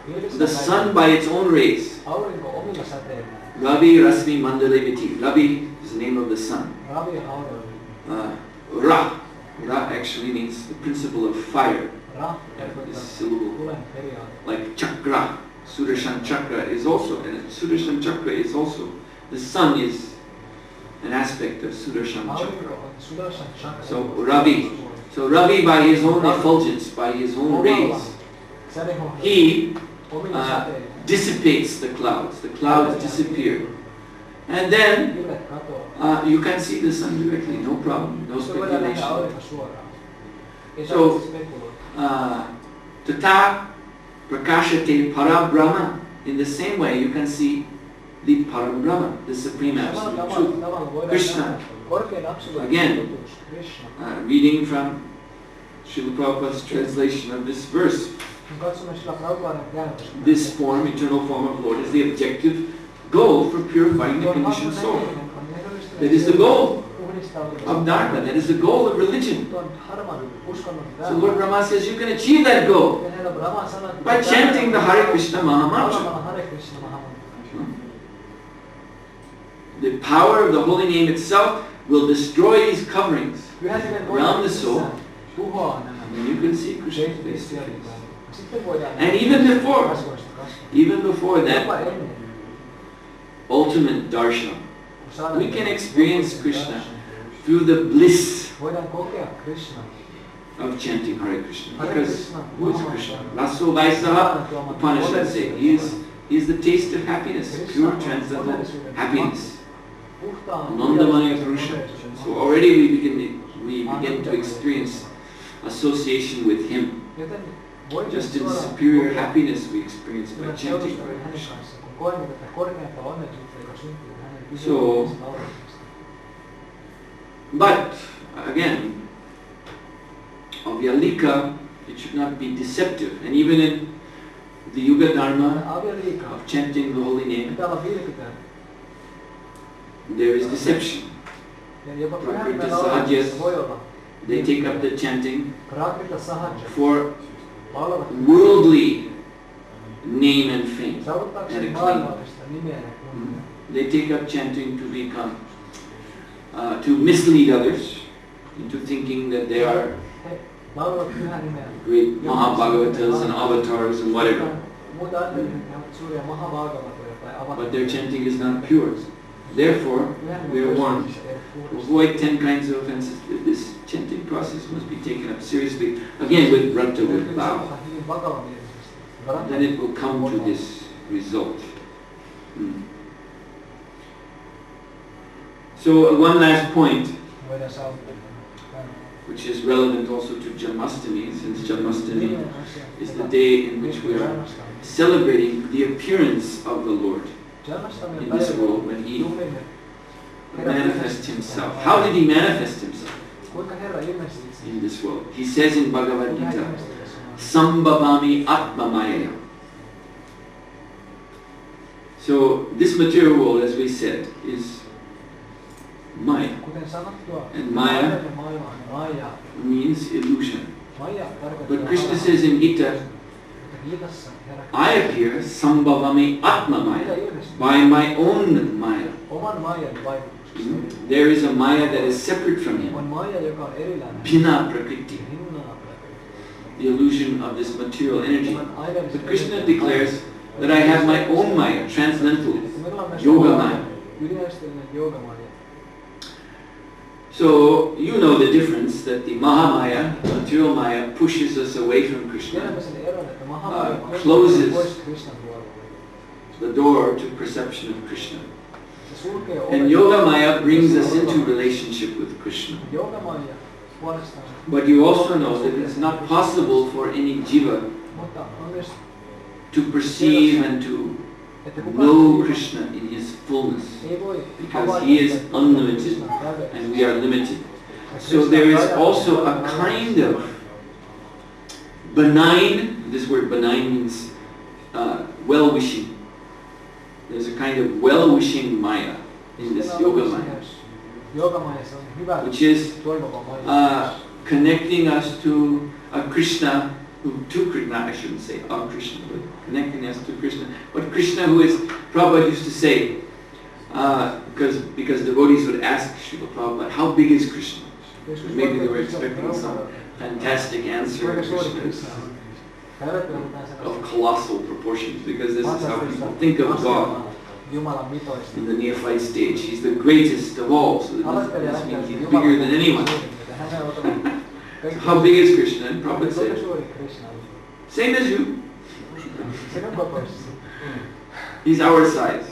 the sun by its own rays, Ravi Rasmi Mandale Viti. Ravi is the name of the sun. Ra actually means the principle of fire. This syllable, like chakra, Sudarshan Chakra is also, and Sudarshan Chakra is also, the sun is an aspect of Sudarshan Chakra. So Ravi by his own effulgence, by his own rays, he dissipates the clouds disappear. And then you can see the sun directly, no problem, no speculation. So, Tata Prakashate Parabrahma, in the same way you can see the Parabrahma, the Supreme Absolute Truth, Krishna. Again, reading from Srila Prabhupada's translation of this verse. This form, eternal form of Lord, is the objective goal for purifying the conditioned soul. That is the goal of Dharma, that is the goal of religion. So Lord Brahma says you can achieve that goal by chanting the Hare Krishna Maha Mantra. The power of the holy name itself will destroy these coverings around the soul, and you can see Krishna's face to face. And even before that ultimate darshan, we can experience Krishna through the bliss of chanting Hare Krishna. Because who is Krishna? Raso Vaisaha, Upanishads say, he is the taste of happiness, pure transcendental happiness. Nandamaya Purusha. So already we begin to experience association with him. Just in superior happiness we experience by chanting Hare Krishna. So, but again, avyalika, it should not be deceptive. And even in the Yuga Dharma of chanting the holy name, there is deception. Prakrita Sahajas, they take up the chanting for worldly name and fame and acclaim. They take up chanting to become, to mislead others into thinking that they are great Mahabhagavatas and avatars and whatever. But their chanting is not pure. Therefore, we are warned to avoid 10 kinds of offenses. This chanting process must be taken up seriously, again with vrata, with vow. Then it will come to this result. So one last point, which is relevant also to Janmashtami, since Janmashtami is the day in which we are celebrating the appearance of the Lord in this world when He manifests Himself. How did He manifest Himself in this world? He says in Bhagavad Gita, Sambhavami Atmamaya. So this material world, as we said, is Maya. And Maya means illusion. But Krishna says in Gita, I appear Sambhavami Atmamaya, by my own Maya. There is a Maya that is separate from Him. Bhina Prakriti. The illusion of this material energy. But Krishna declares that I have my own Maya, transcendental, Yoga Maya. So, you know the difference that the Mahamaya, material Maya, pushes us away from Krishna, closes the door to perception of Krishna. And Yoga Maya brings us into relationship with Krishna. But you also know that it's not possible for any jiva to perceive and to know Krishna in His fullness, because He is unlimited and we are limited. So there is also a kind of benign, this word benign means well-wishing. There's a kind of well-wishing Maya in this Yoga Maya, which is connecting us to a Krishna, I shouldn't say a Krishna, but connecting us to Krishna. But Krishna who is, Prabhupada used to say, because devotees would ask Srila Prabhupada, how big is Krishna? Maybe they were expecting some fantastic answer. of colossal proportions, because this is how people think of God in the neophyte stage. He's the greatest of all, so that doesn't mean he's bigger than anyone. So how big is Krishna? And Prabhupada said, same as you. He's our size.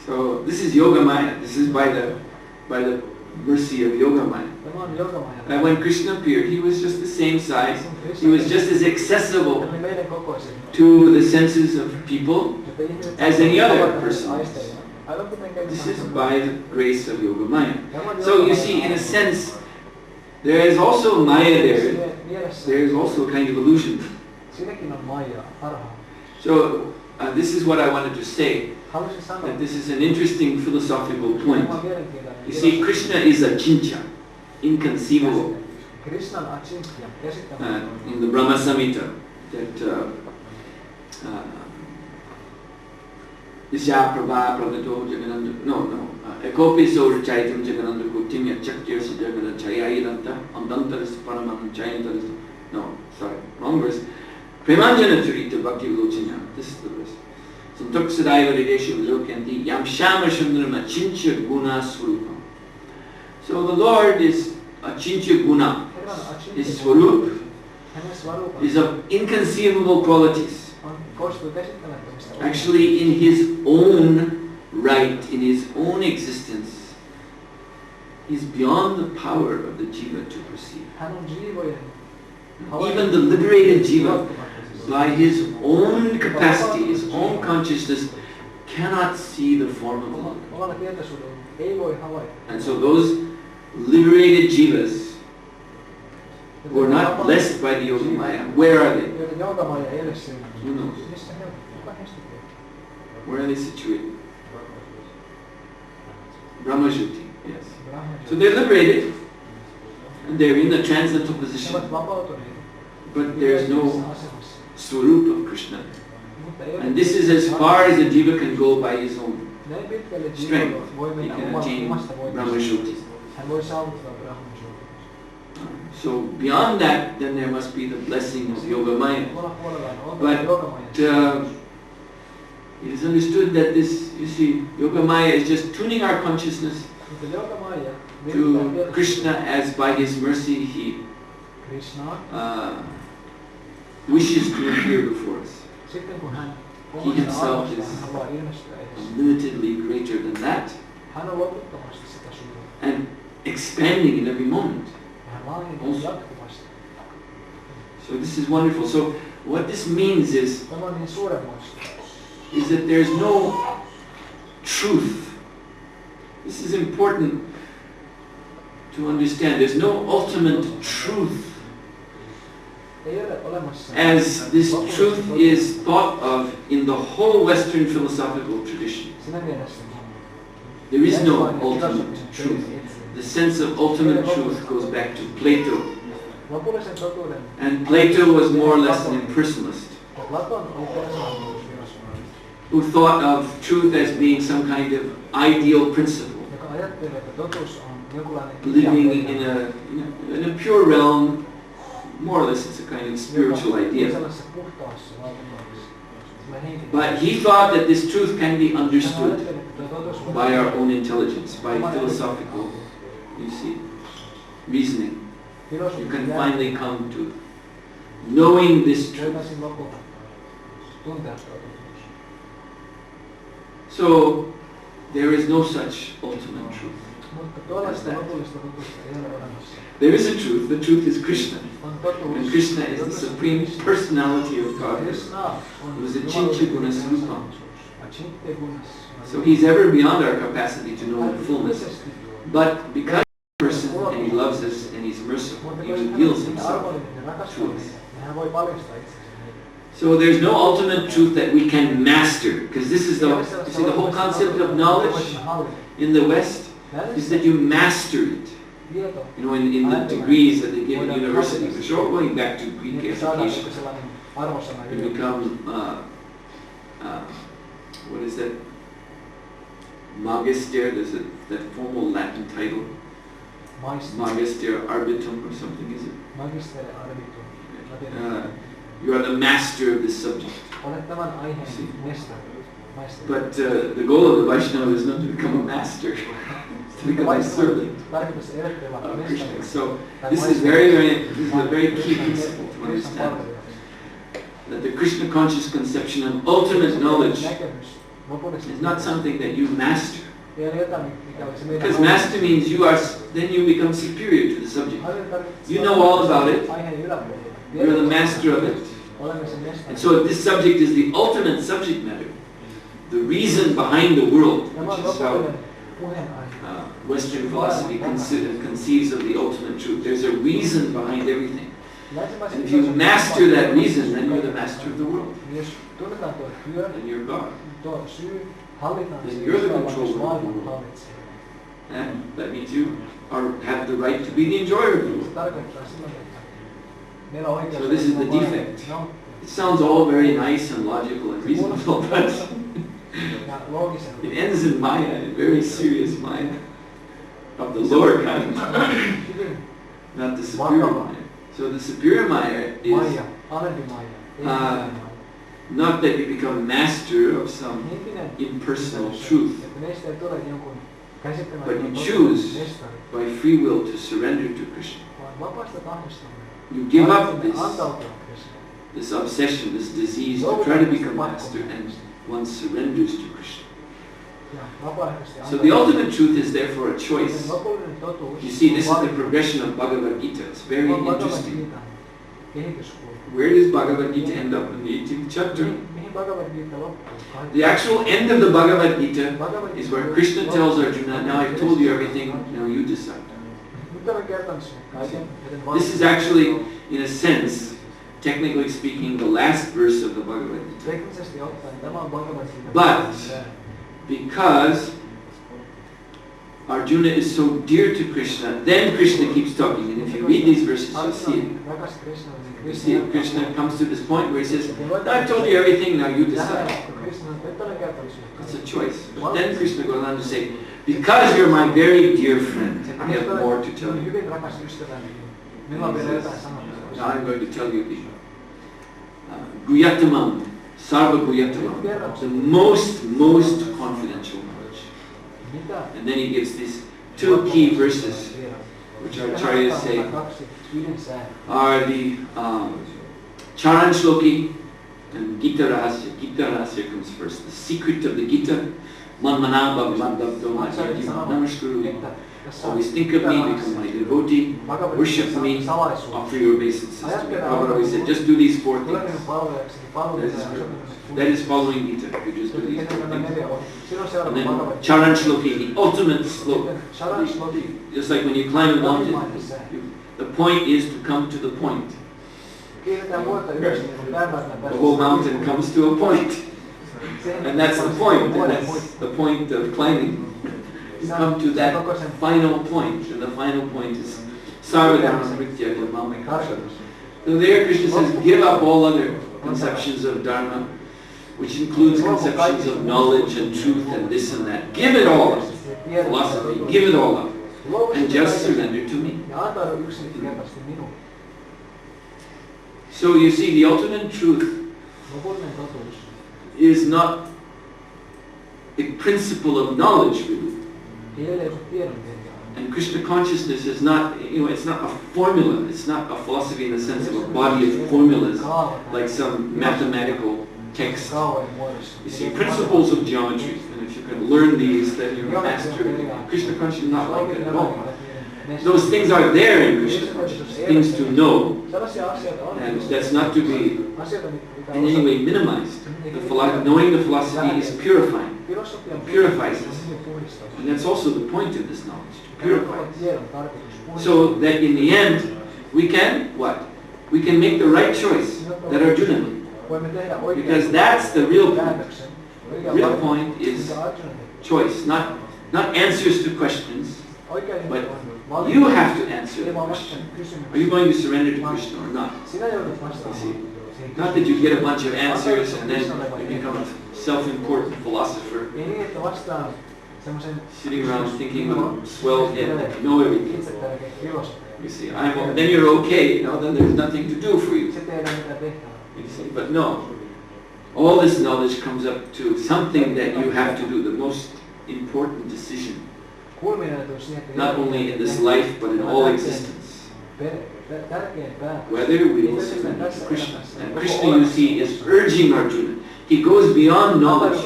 So this is Yoga Maya. This is by the mercy of Yoga Maya. And when Krishna appeared, he was just the same size. He was just as accessible to the senses of people as any other person. This is by the grace of Yoga Maya. So you see, in a sense, there is also Maya there. There is also a kind of illusion. So this is what I wanted to say. That this is an interesting philosophical point. You see, Krishna is a chincha, inconceivable. In the Brahma Samhita, that Isya Prabha Prabhato Jagananda, Ekopiso Chaitam Jagananda Kutimya Chakyasa Jagana Chayayiranta, Andantaris Paramanam Chayantaris. No, sorry, wrong verse. Premanjana Charita Bhakti Vilochanya. This is the verse. Santok Sadaiva Rideshu Vilokanti Yam Shama Shandrama Chincha Guna Swarupa. So the Lord is a Chincha Guna. His Swarup is of inconceivable qualities. Actually, in his own right, in his own existence, he's beyond the power of the jiva to perceive. Even the liberated jiva, by his own capacity, his own consciousness, cannot see the form of the Lord. And so those liberated jivas who are not blessed by the Yoga Maya, where are they? Who knows? Where are they situated? Brahmajyoti, yes. So they're liberated, and they're in the transcendental position, but there's no Swarup of Krishna. And this is as far as a jiva can go by his own strength. He can attain Brahmajyoti. So beyond that, then there must be the blessing of Yoga Maya. But it is understood that this, you see, Yoga Maya is just tuning our consciousness to Krishna, as by his mercy he wishes to appear before us. He himself is limitedly greater than that, and expanding in every moment. Also. So this is wonderful. So what this means is that there's no truth. This is important to understand. There's no ultimate truth, as this truth is thought of in the whole Western philosophical tradition. There is no ultimate truth. The sense of ultimate truth goes back to Plato. And Plato was more or less an impersonalist, who thought of truth as being some kind of ideal principle, living in a pure realm. More or less it's a kind of spiritual idea. But he thought that this truth can be understood by our own intelligence, by philosophical, you see, reasoning. You can finally come to knowing this truth. So there is no such ultimate truth as that. There is a truth. The truth is Krishna. And Krishna is the supreme personality of Godhead. It was a Chincha Guna Srupa. So he's ever beyond our capacity to know in fullness. But because he's a person and he loves us and he's merciful, he reveals himself to us. So there's no ultimate truth that we can master, because this is the whole concept of knowledge in the West is that you master it. You know, in the degrees that they give in universities, which are all going back to Greek education. You become, what is that? Magister, there's that formal Latin title. Magister Arbitum or something, is it? You are the master of this subject. See? But the goal of the Vaishnava is not to become a master, it's to become a servant of Krishna. So this is this is a very key principle to understand. That the Krishna conscious conception of ultimate knowledge is not something that you master. Because master means then you become superior to the subject. You know all about it. You're the master of it. And so this subject is the ultimate subject matter. The reason behind the world, which is how Western philosophy conceives of the ultimate truth. There's a reason behind everything. And if you master that reason, then you're the master of the world. And you're God. Then you're the controller of the world. And that means you have the right to be the enjoyer of the world. So this is the defect. It sounds all very nice and logical and reasonable, but it ends in Maya, in very serious Maya, of the lower kind, not the superior Maya. So the superior Maya is not that you become master of some impersonal truth, but you choose by free will to surrender to Krishna. You give up this obsession, this disease to try to become master, and one surrenders to Krishna. So the ultimate truth is therefore a choice. You see, this is the progression of Bhagavad Gita. It's very interesting. Where does Bhagavad Gita end up in the 18th chapter? The actual end of the Bhagavad Gita is where Krishna tells Arjuna, now I've told you everything, now you decide. This is actually, in a sense, technically speaking, the last verse of the Bhagavad Gita. But because Arjuna is so dear to Krishna, then Krishna keeps talking. And if you read these verses, you'll see it. You see it. Krishna comes to this point where he says, I've told you everything, now you decide. It's a choice. But then Krishna goes on to say, because you're my very dear friend, I have more to tell you. Now I'm going to tell you the Guyatamam, Sarva Guyatamam, the most confidential knowledge. And then he gives these two key verses, which our acharyas say are the Charan Shloki and Gita Rahasya. Gita Rahasya comes first. The secret of the Gita, Manmana Bhagavadabdo Namaskuru. Always think of me, become my devotee, worship me, offer your obeisances to me. Prabhupada always said, just do these four things. That is following Gita. You just do these four things. And then Charan Shloki, the ultimate slope. Just like when you climb a mountain, the point is to come to the point. The whole mountain comes to a point. And that's the point. And that's the point of climbing. You come to that final point, and the final point is Sarvadharma Mritya Dharmamikasha. So there Krishna says, give up all other conceptions of Dharma, which includes conceptions of knowledge and truth and this and that. Give it all up. Philosophy, give it all up. And just surrender to me. So you see, the ultimate truth is not a principle of knowledge, really. And Krishna consciousness is not, it's not a formula. It's not a philosophy in the sense of a body of formulas, like some mathematical text. You see, principles of geometry, and if you can learn these, then you're a master of it. Krishna consciousness is not like that at all. Those things are there in Krishna consciousness, things to know, and that's not to be in any way minimized. Knowing the philosophy is purifying. It purifies us. And that's also the point of this knowledge, to purify us. So that in the end, we can, what? We can make the right choice that Arjuna made. Because that's the real point. The real point is choice, not answers to questions, but you have to answer the question. Are you going to surrender to Krishna or not? You see? Not that you get a bunch of answers and then you become a self-important philosopher sitting around thinking with a swelled head that you know everything. You see, then you're okay, then there's nothing to do for you. You see, but no. All this knowledge comes up to something that you have to do, the most important decision. Not only in this life, but in all existence. Whether we will surrender to Krishna. And Krishna, you see, is urging Arjuna. He goes beyond knowledge.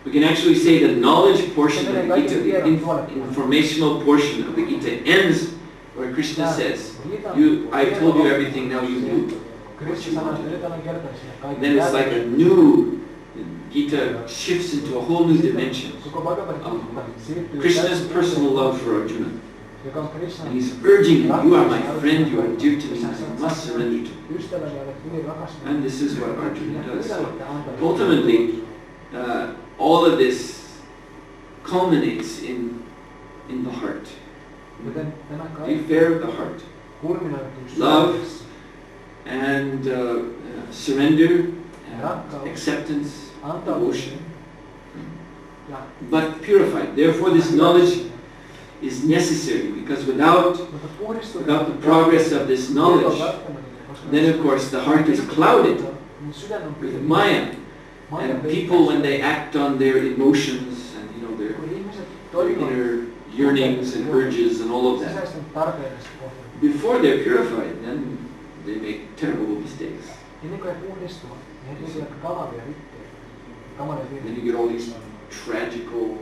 We can actually say the knowledge portion of the Gita, the informational portion of the Gita, ends where Krishna says, I've told you everything, now you do what you want to do. Then it's like a new, Gita shifts into a whole new dimension of Krishna's personal love for Arjuna. And he's urging him, you are my friend, you are dear to me, you must surrender to me. And this is what Arjuna does. So ultimately, all of this culminates in the heart. The affair of the heart. Love and surrender, and acceptance, devotion. But purified. Therefore this knowledge is necessary, because without the progress of this knowledge, then of course the heart is clouded with Maya. And people, when they act on their emotions and their inner yearnings and urges and all of that, before they're purified, then they make terrible mistakes. Then you get all these tragical,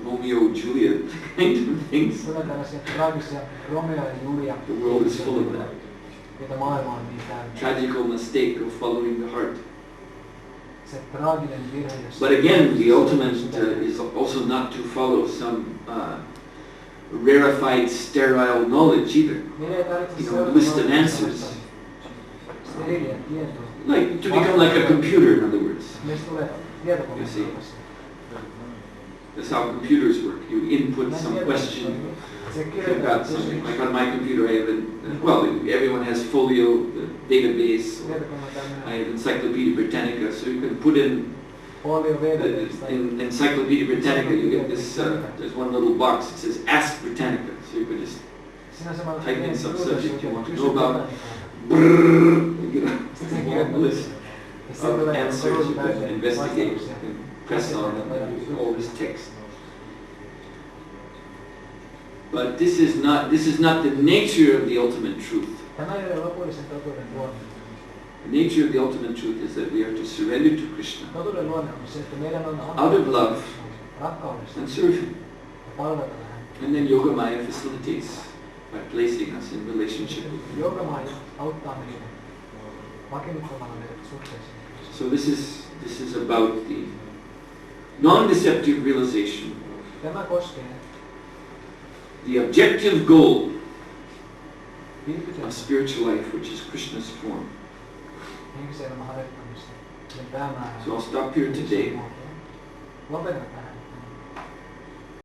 Romeo and Juliet kind of things. The world is full of that. Tragical mistake of following the heart. But again, the ultimate is also not to follow some rarefied, sterile knowledge either. List of answers. Like to become like a computer, in other words. You see, that's how computers work. You input some question. You've got something, like on my computer I have everyone has Folio, the database, I have Encyclopedia Britannica, so you can put in Encyclopedia Britannica, you get this, there's one little box that says Ask Britannica, so you can just type in some subject you want to know about, you get a long list of answers you can investigate, you can press on and all this text. But this is not the nature of the ultimate truth. The nature of the ultimate truth is that we are to surrender to Krishna out of love and serve Him. And then Yogamaya facilitates by placing us in relationship with Him. So this is about the non-deceptive realization, the objective goal of spiritual life, which is Krishna's form. So I'll stop here today.